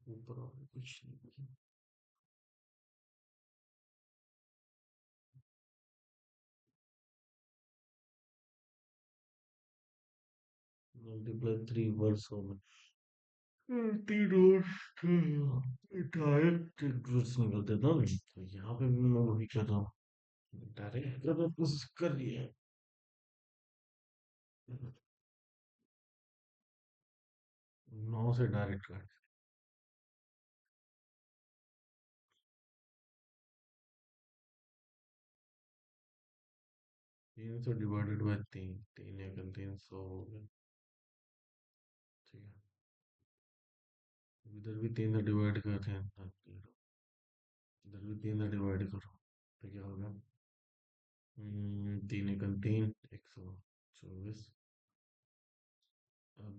ऊपर और कुछ नहीं। मल्टीप्लाई 3 वर्षों में, 3 वर्ष डायरेक्ट एग्जिस्ट निकलते था नहीं, तो यहाँ पे भी मैं वही कर रहा हूँ, डायरेक्ट करने की कोशिश कर रही है। 9 से डायरेक्ट काट, 300 डिवाइडेड बाय 3, 3 × 3 100 हो गया। ठीक है, इधर भी 3 से डिवाइड करते हैं, इधर भी 3 से डिवाइड करो, तो क्या होगा। 3 × 3, 124। अब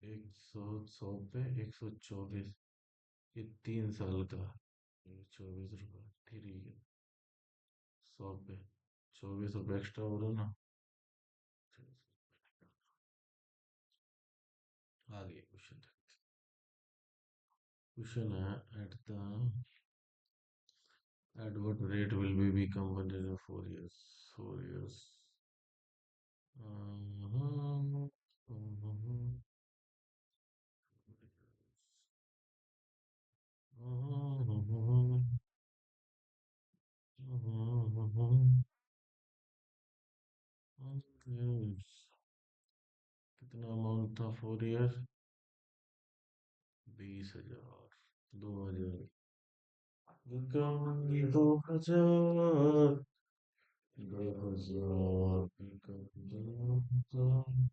100, 100 पे 124, ये 3 साल का, ये 24 रुपये। ठीक है, 100 पे 24 रुपये एक्स्ट्रा हो रहा ना। आगे क्वेश्चन, क्वेश्चन है, at what rate will we become 104 years? 4 years. Uh-huh. हम्म, कितना अमाउंट था 4 ईयर? 20,000। 2,000। 2,000। 2,000। 2,000।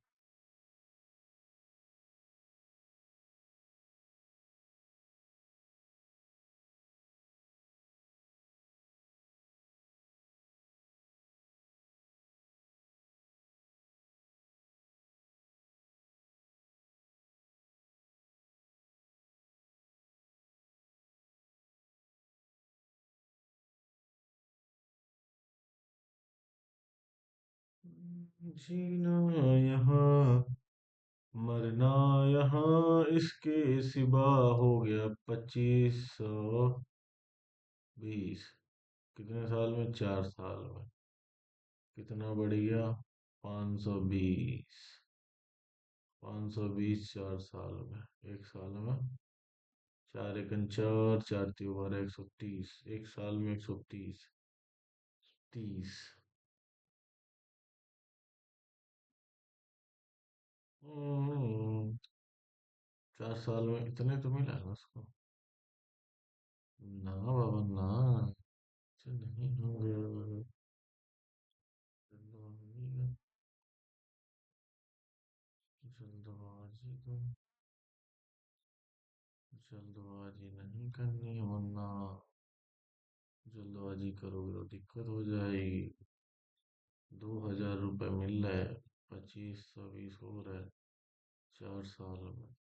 जीना यहाँ, मरना यहाँ, इसके सिवा हो गया 2520। कितने साल में? 4 साल में। कितना बढ़ गया? 520। 520 4 साल में। एक साल में 4 एकन 4, 4 त्यों 12, 130। एक साल में 130। 30। हम्म, 4 साल में इतने तो मिला है उसको। ना बाबा ना, ऐसे नहीं होंगे। जल्दबाजी तो, जल्दबाजी नहीं करनी वरना, जल्दबाजी करोगे तो दिक्कत हो जाएगी। 2,000 रुपये मिल रहे, 2520 हो रहा है 4 साल में।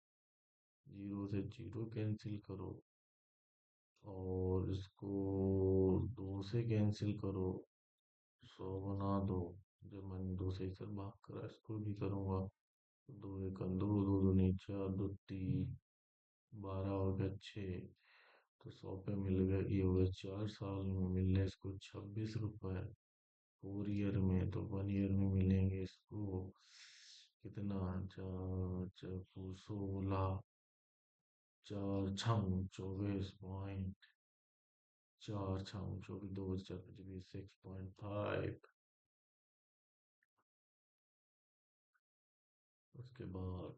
जीरो से जीरो कैंसिल करो, और इसको 2 से कैंसिल करो, 100 बना दो। जब मैंने 2 से इधर भाग करा, इसको भी करूँगा। 2 एकन 2, दो दूनी 4, दो तीन, 12 हो गया 6। तो 100 पे मिल गए, ये हो गए 4 साल में मिल रहे इसको 26 रुपए। 4 ईयर में तो 1 ईयर में मिलेंगे इसको कितना? 4 4 16। 4 6 24 पॉइंट। 4 6 24, 2 4 25, 6.5। उसके बाद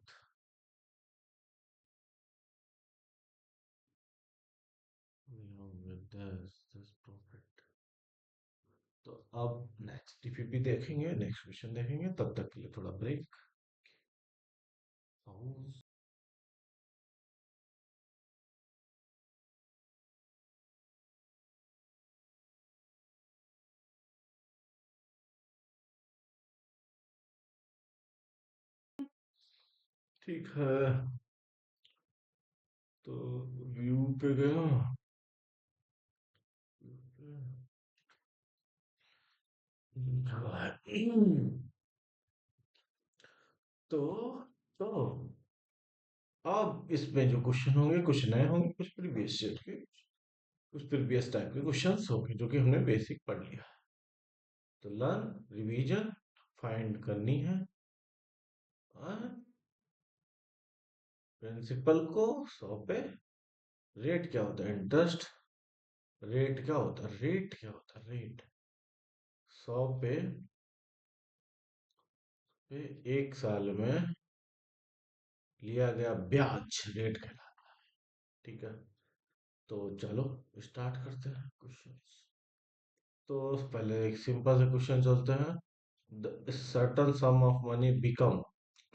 दस प्रॉफिट। तो अब नेक्स्ट टीपीपी देखेंगे, नेक्स्ट क्वेश्चन देखेंगे, तब तक के लिए थोड़ा ब्रेक। ठीक है, तो व्यू पे गया। तो तो अब इसमें जो क्वेश्चन होंगे, कुछ नए होंगे, कुछ प्रीवियस सेट के, कुछ प्रीवियस टाइप के क्वेश्चंस होंगे जो कि हमने बेसिक पढ़ लिया। तो लर्न, रिवीजन, फाइंड करनी है। प्रिंसिपल को 100 पे, रेट क्या होता है? इंटरेस्ट। रेट क्या होता है? रेट क्या होता है? रेट 100 पे 1 साल में लिया गया ब्याज रेट कहलाता है। ठीक है, तो चलो स्टार्ट करते हैं क्वेश्चंस। तो पहले एक सिंपल से क्वेश्चन चलते हैं। The certain sum of money become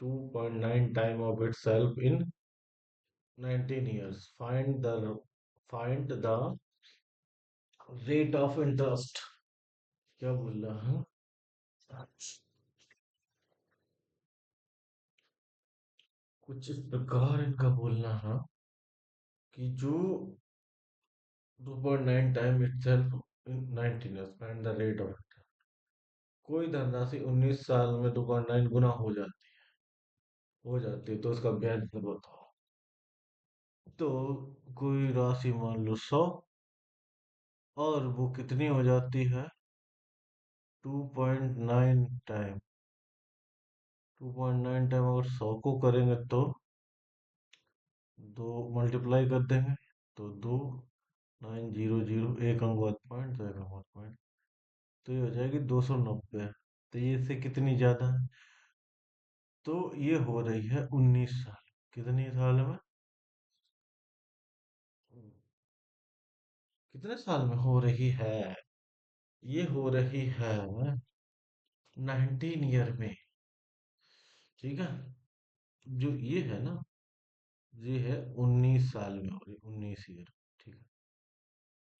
2.9 time of itself in 19 years. Find the rate of interest। क्या बोल रहा है? कुछ इस प्रकार इनका बोलना है कि जो 2.9 time itself in 19 years, find the rate of interest। कोई धनराशि 19 साल में 2.9 गुना हो जाती है तो उसका ब्याज दर बताओ। तो कोई राशि मान लो 100, और वो कितनी हो जाती है? 2.9 टाइम। 2.9 टाइम अगर 100 को करेंगे तो दो मल्टीप्लाई कर देंगे, तो 2 9 0 0, एक अंक बाद पॉइंट, तो एक अंक बाद पॉइंट, तो ये हो जाएगी 290। तो ये से कितनी ज्यादा है? तो ये हो रही है 19 साल। कितनी साल में? कितने साल में हो रही है? ये हो रही है 19 ईयर में। ठीक है। जो ये है ना, ये है 19 साल में हो रही, 19 ईयर। ठीक है।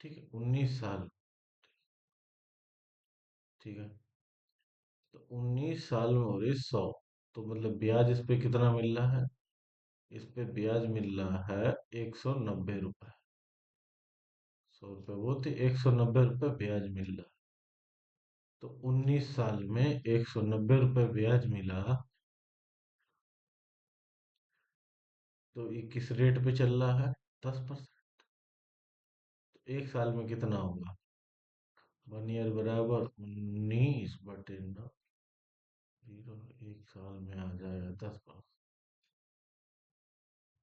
ठीक है, 19 साल। ठीक है। तो 19 साल में हो रही 100। तो मतलब ब्याज इस पे कितना मिल रहा है? इस पे ब्याज मिल रहा है 190 रुपए। 100 रुपए वो थे, 190 रुपए ब्याज मिल रहा है। तो 19 साल में 190 रुपए ब्याज मिला। तो ये किस रेट पे चल रहा है? 10%। तो एक साल में कितना होगा? 1 ईयर बराबर 19/9। जीरो। एक साल में आ जाएगा 10%।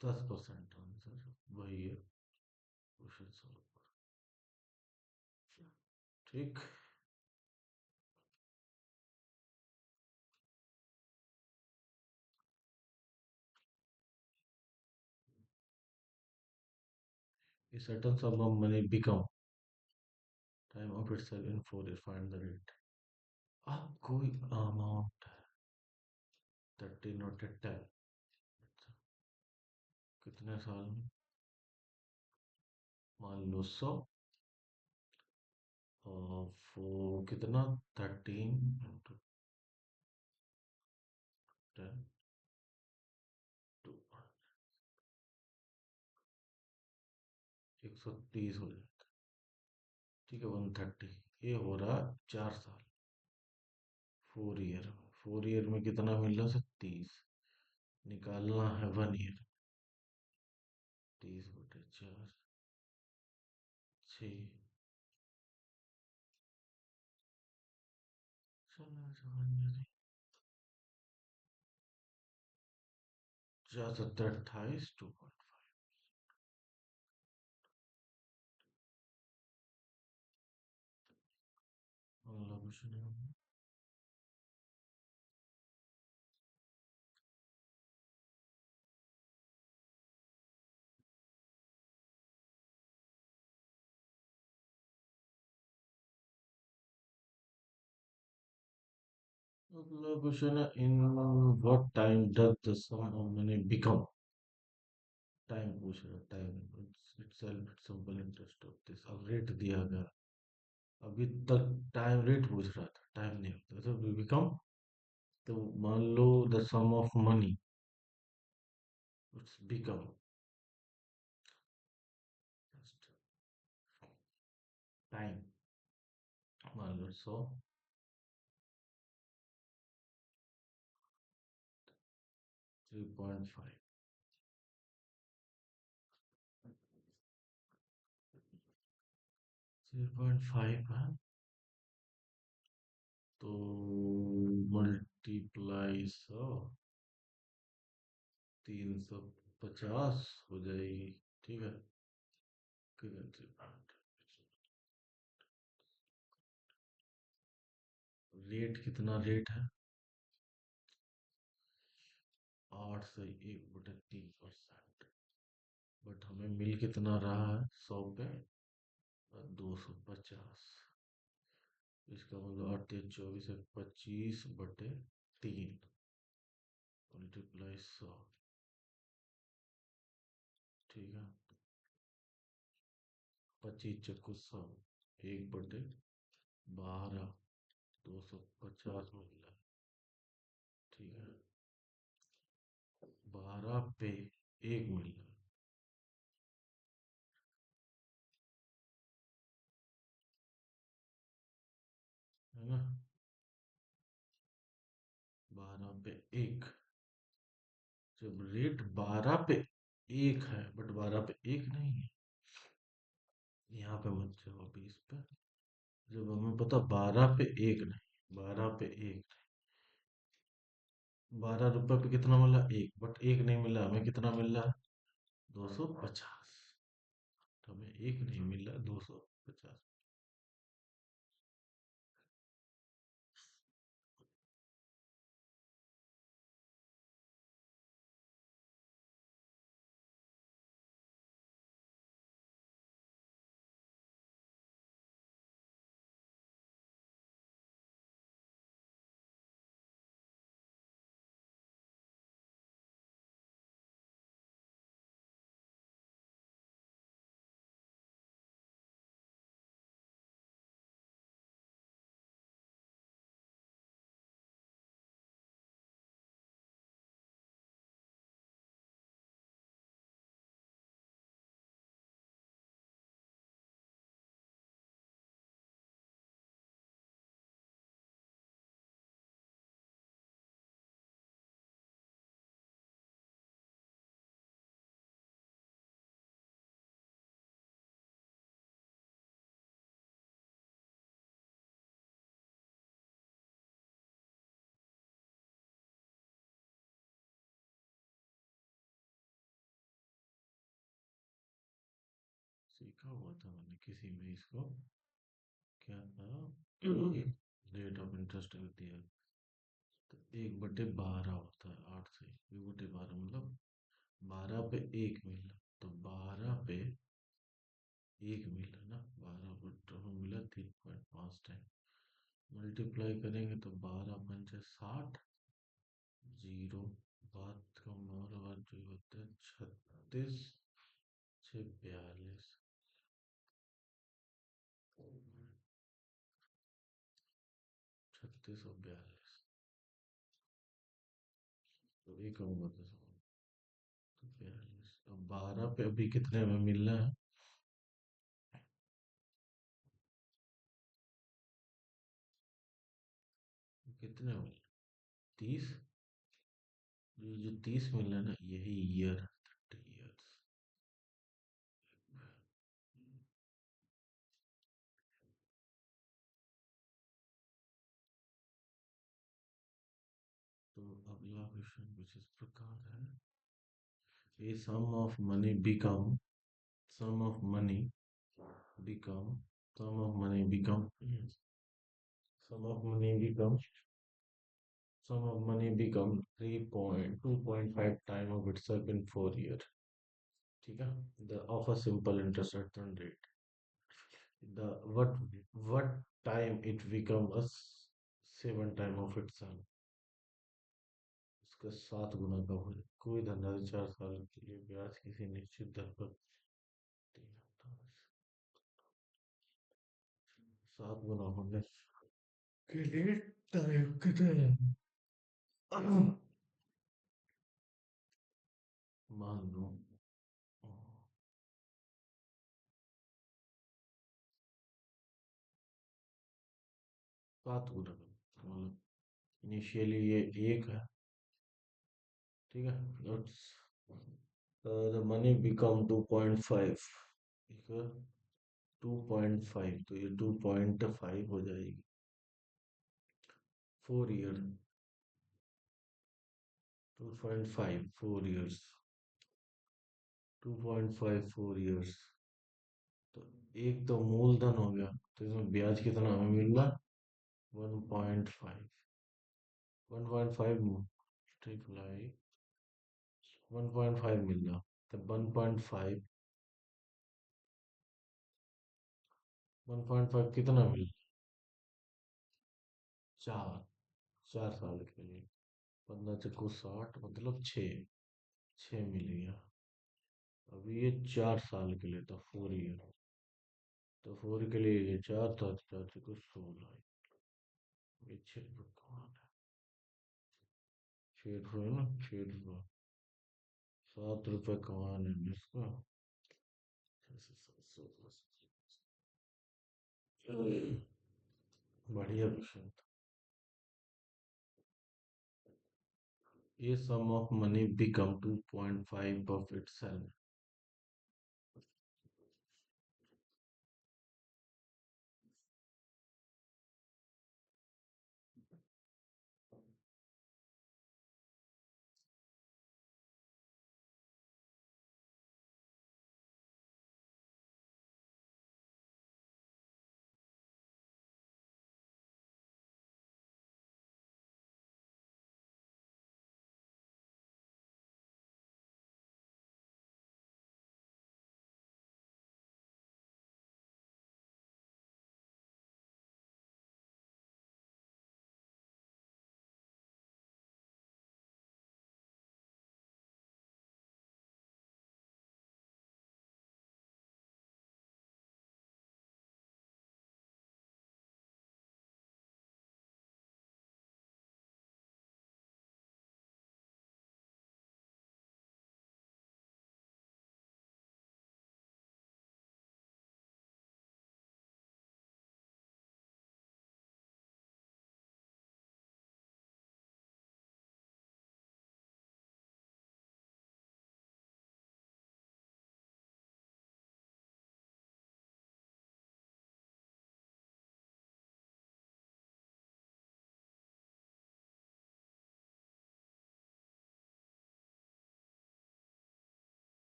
10% आंसर वही है। Question solve. ठीक। A certain sum of money become time of itself in 4 years. Find the rate. अब कोई अमाउंट 30 और 10। कितने साल में? मान लो 100। और वो कितना? 13 into 10 to 130 हो जाता। ठीक है, 130। ये हो रहा 4 साल। 4 ईयर में, 4 ईयर में कितना मिल रहा है? 30। निकालना है 1 ईयर। 30/4। 6। चलो समझ। 4 7 28 2.5। अगला क्वेश्चन है। अगला क्वेश्चन है, in what time does the sum of money become. Time पूछ रहा है, time itself simple interest of this. अब रेट दिया गया। अभी तक टाइम रेट पूछ रहा था, टाइम नहीं होता तो बिकम। तो मान लो the sum of money, it's become. Time मान लो 100। 3.5। 3.5 है। तो मल्टीप्लाई 100, 350 हो जाएगी। ठीक है। रेट कितना रेट है? 8 से 1/3%। बट हमें मिल कितना रहा है? 100 पे 250। इसका मतलब 8 या 24 है, 25/3 मल्टीप्लाई 100। ठीक है। 25 × 100, 1/12। 250 मिल रहा है। ठीक है। 12 पे 1 मिल रहा है ना? 12 पे 1। जब रेट 12 पे 1 है, बट 12 पे 1 नहीं है। यहाँ पे मत जाओ अभी इस पे। जब हमें पता 12 पे 1 नहीं, 12 पे 1। 12 रुपए पे कितना मिला? 1। बट 1 नहीं मिला, हमें कितना मिल रहा है? 250। तो हमें 1 नहीं मिला, 250। सीखा हुआ था मैंने किसी में इसको। क्या था? रेट ऑफ इंटरेस्ट होती है तो 1/12 होता है, 8 से 1/12 मतलब 12 पे एक मिला, तो 12 पे एक मिला ना, 12 बटे मिला 3.5 टाइम, मल्टीप्लाई करेंगे तो 12×5 = 60, जीरो, बात कम और बात जो होता है 36×6 = 42, 3642। तो एक और बता, तो 42, अब 12 पे अभी कितने में मिल रहा है? कितने में? 30। ये जो 30 मिल रहा है ना, यही ईयर, 30 ईयर्स। तो अगला क्वेश्चन कुछ इस प्रकार है। A sum of money become sum of money become sum of money become sum of money become sum of money become 2.5 time of itself in 4 years. ठीक है? The of a simple interest return rate. The what time it become a 7 time of itself. इसका 7 गुना का हो जाए। कोई धनराशि 4 साल के लिए ब्याज किसी निश्चित दर पर 7 गुना होने के लिए टाइम कितने हैं? मान लो 7 गुना का, मतलब इनिशियली ये एक है, ठीक है, लेट्स द मनी बिकम 2.5, ठीक है, 2.5, तो ये 2.5 हो जाएगी 4 ईयर, 2.5 4 ईयर्स, 2.5 4 ईयर्स। तो एक तो मूलधन हो गया, तो इसमें ब्याज कितना हमें मिल रहा? 1.5, 1.5 मल्टीप्लाई 1.5 मिल रहा, तो 1.5 कितना मिल? 4, 4 साल के लिए, 15×4 = 60, मतलब 6 मिल गया। अभी ये 4 साल के लिए था, 4 ईयर, तो 4 के लिए ये 4 था, 4×16, ये 6 है, 6 रुपये ना, 6 रुपये, 7 रुपये कमाने में इसका, बढ़िया क्वेश्चन था। ये sum of money become 2.5 of itself.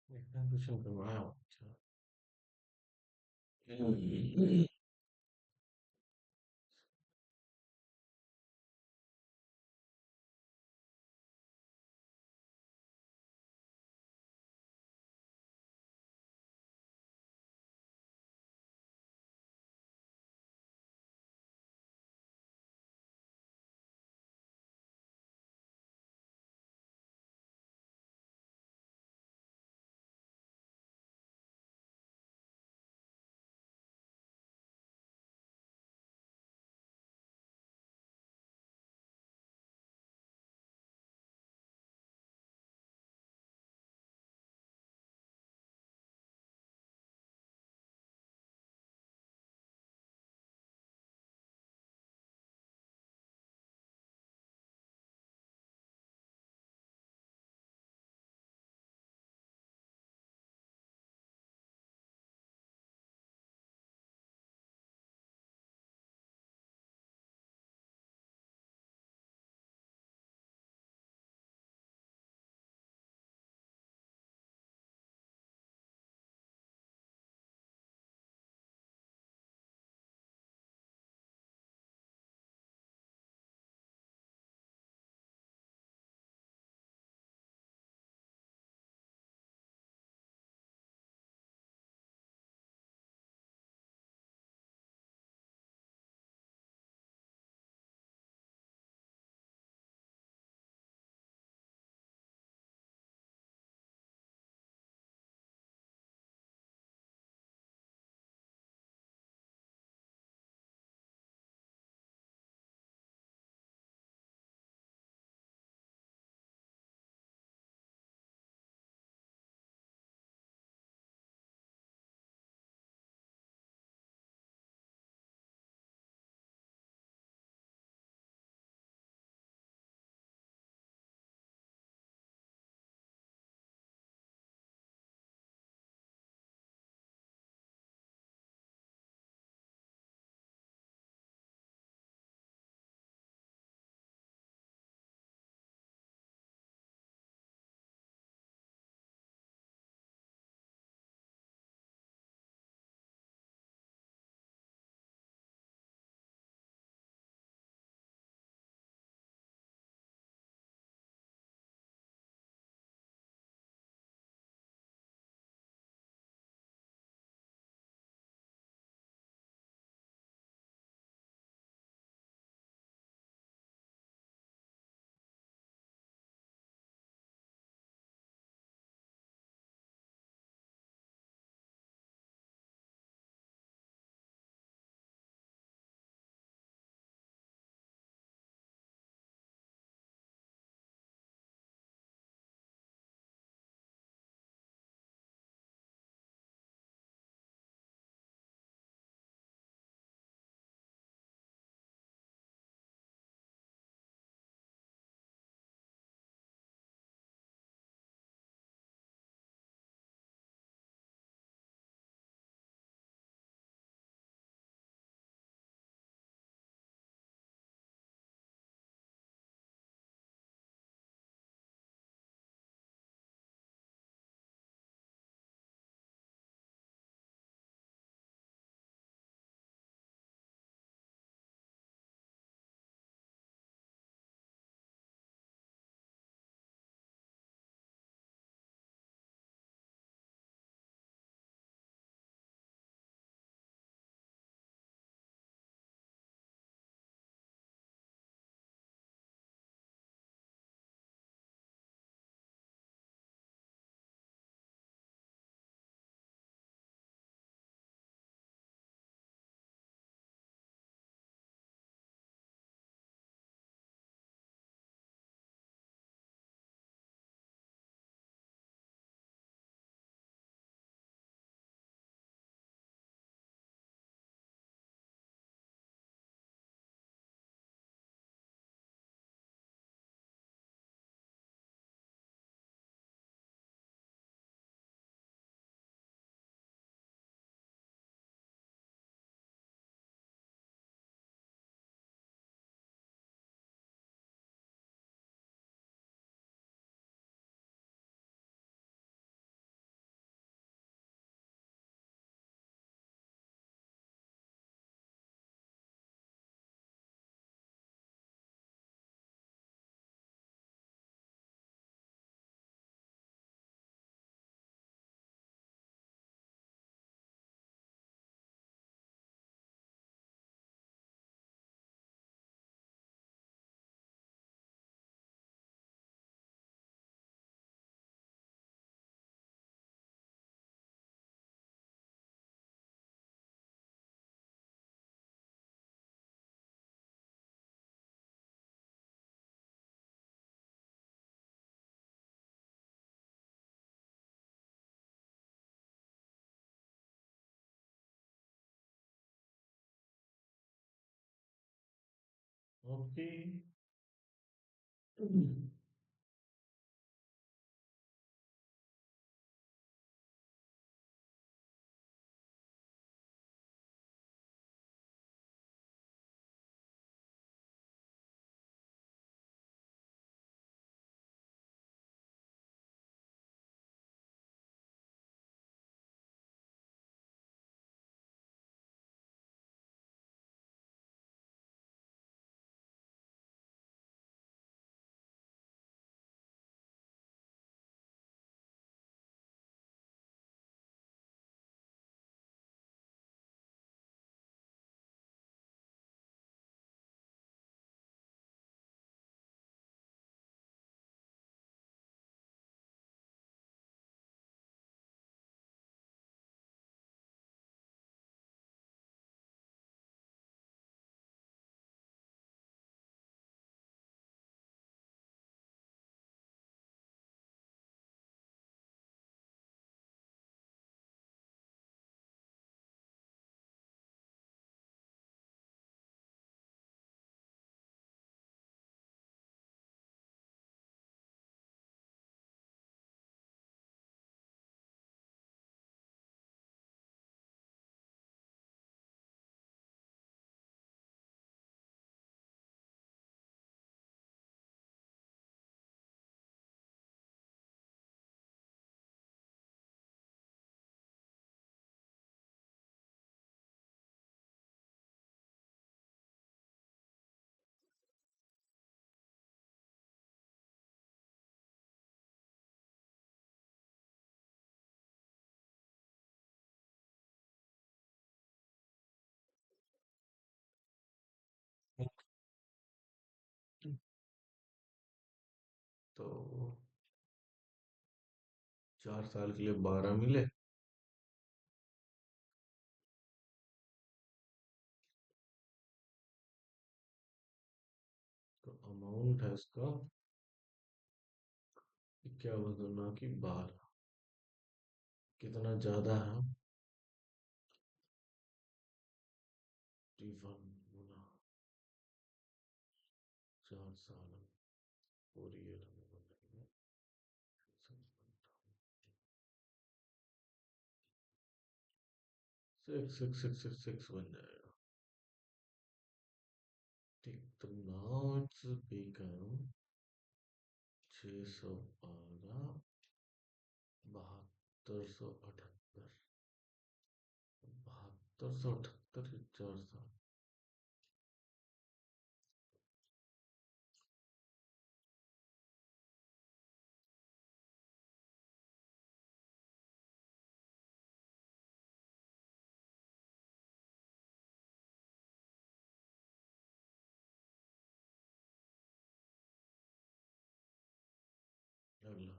इतना क्वेश्चन करवाया हूँ। अच्छा। हम्म। ओके। तो 4 साल के लिए 12 मिले। तो अमाउंट है इसका 51 ना कि 12। कितना ज्यादा है? 51 गुना 4 साल। और ये हमें बनाएंगे 6 6 6 6 6 बन जाएगा। ठीक, तो नाउ इट्स बिकम 612 7278। 7278 के 4 साल। अगला।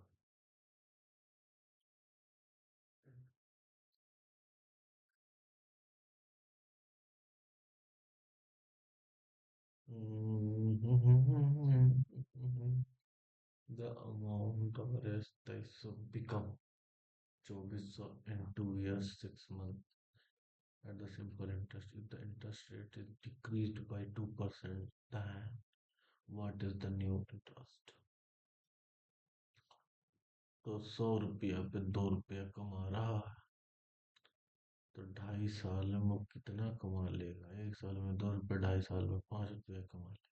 The amount of rest 2300 become 2400 in 2 years 6 months at the simple interest. If the interest rate is decreased by 2%, then what is the new interest? तो 100 रुपया पे 2 रुपया कमा रहा है, तो 2.5 साल में वो कितना कमा लेगा? 1 साल में 2 रुपये, 2.5 साल में 5 रुपया कमा लेगा।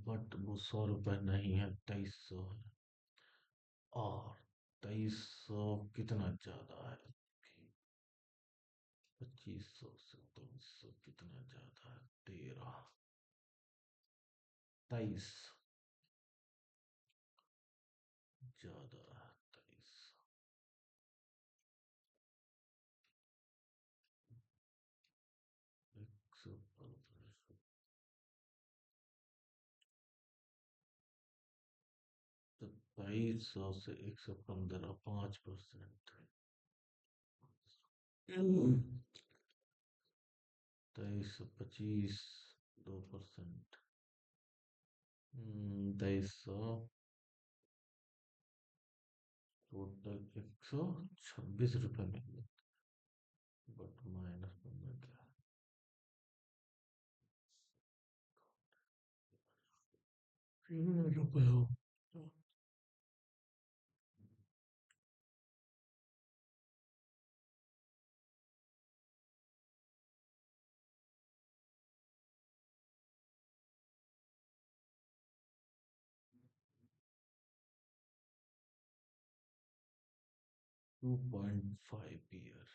बट वो 100 रुपये नहीं है, 2300 है। और 2300 कितना ज्यादा है? 2500 से 200 कितना ज्यादा है? 13। 23 ज्यादा है। 23। 115। तो 2200 से 115 5%। 2325 2%। 2300 टोटल 126 रुपये में। बट माइनस करना क्या है? रुको। 2.5 year.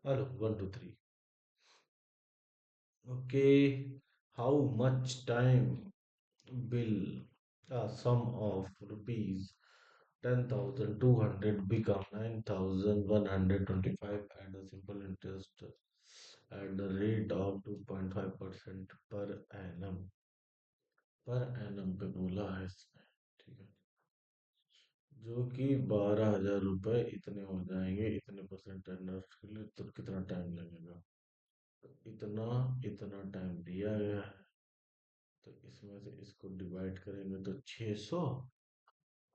Hello, 1 2 3। Okay. How much time will a sum of rupees 10,200 become 9,125 at a simple interest at the rate of 2.5% per annum पे बोला है इसने। ठीक है, जो कि 12,000 रुपये इतने हो जाएंगे इतने परसेंट इंटरेस्ट के लिए, तो कितना टाइम लगेगा? तो इतना इतना टाइम दिया गया है, तो इसमें से इसको डिवाइड करेंगे तो 600,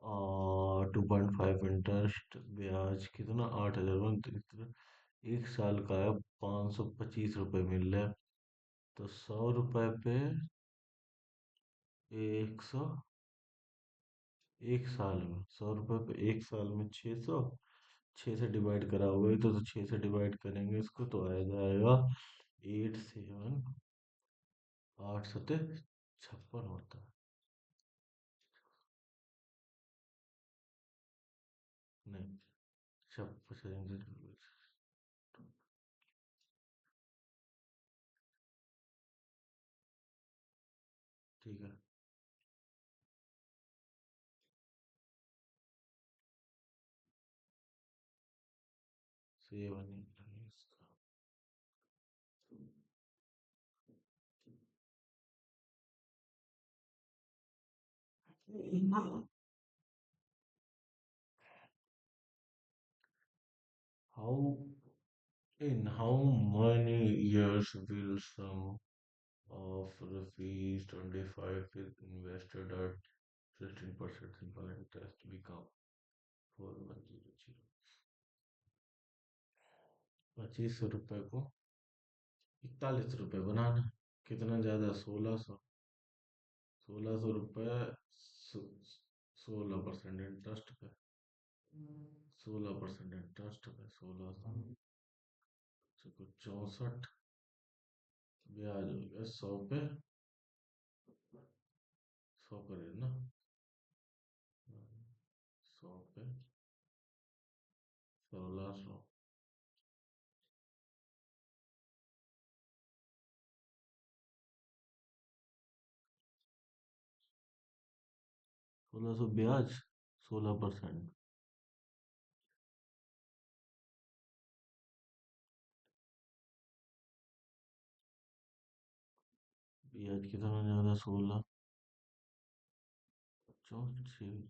और 2.5 इंटरेस्ट ब्याज कितना, 8,000 कितना, 1 साल का है, 525 रुपये मिल रहा है। तो 100 रुपये पे 100, 1 साल में 100 रुपये पे 1 साल में 600, 6 से डिवाइड करा हुआ है, तो 6 से डिवाइड करेंगे इसको तो आ जाएगा 87, 8 सत्ते 56 होता है। नहीं, छप्पन, ठीक है। 7 इसका। How in how many years will sum of rupees 25 is invested at 16% simple interest become 4100? 2500 रुपये को 41 रुपये बनाना, कितना ज्यादा, 1600, 1600 रुपये, 16% इंटरेस्ट पे, 16% इंटरेस्ट पे 1600, 64, ब्याज हो गया 100 पे, 100 करे ना, 100 पे 1600, 1600 ब्याज, 16%, ब्याज कितना ज्यादा, 16, 64,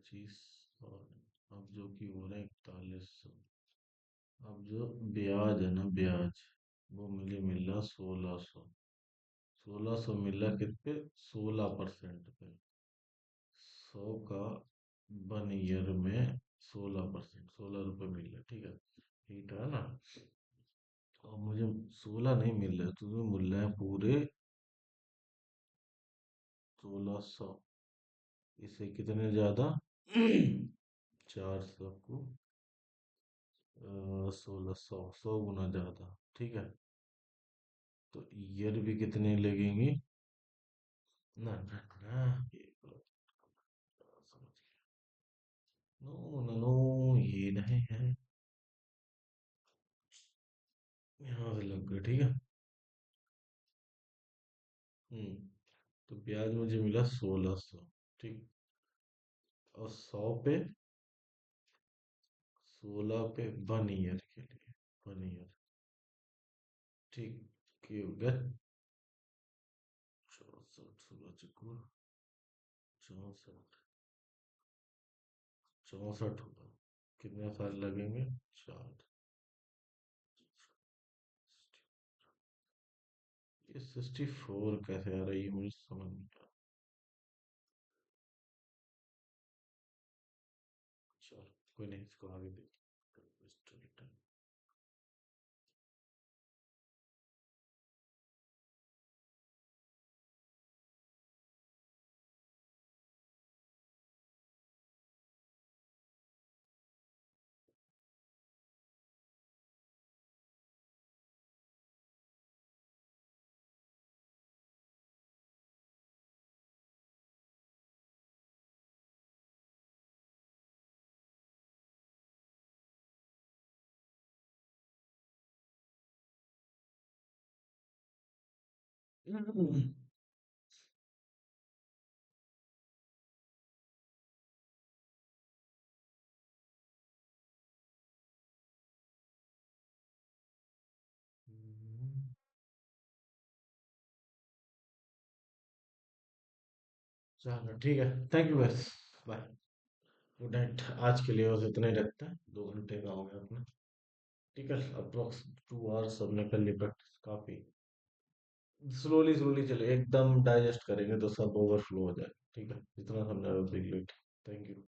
25, और अब जो कि हो रहा है 4100। अब जो ब्याज है ना, ब्याज वो मिल रहा 1600। 1600 मिल रहा कित पे? 16% पे। 100 का 1 ईयर में 16%, 16 रुपये मिल रहा है, ठीक है। ठीक है ना? और मुझे 16 नहीं मिल रहा है, तुम्हें मिल रहा है पूरे 1600। इससे कितने ज्यादा? 400 को 1600, 100 गुना ज्यादा, ठीक है। तो ईयर भी कितने लगेंगी? ना ना ना, ये गलत समझ गया। नो नो नो, ये नहीं है। यहाँ से लग गया, ठीक है। हम्म। तो ब्याज मुझे मिला 1600, ठीक। और 100 पे, 16 पे 1 ईयर के लिए, 1 ईयर, ठीक। ये हो गया 64, 16 64, 64 होगा। कितने साल लगेंगे? 4। ये 64 कैसे आ रही है, मुझे समझ नहीं आ रहा। चलो, कोई नहीं, इसको आगे देखते। चलो ठीक है, थैंक यू बस। बाय। Good night. आज के लिए बस इतना ही रखते हैं, 2 घंटे का हो गया अपना। ठीक है, अप्रोक्स 2 आवर्स सबने कर ली प्रैक्टिस, काफी। स्लोली स्लोली चले, एकदम डाइजेस्ट करेंगे तो सब ओवरफ्लो हो जाए, ठीक है। जितना समझा उतना ही। Thank you.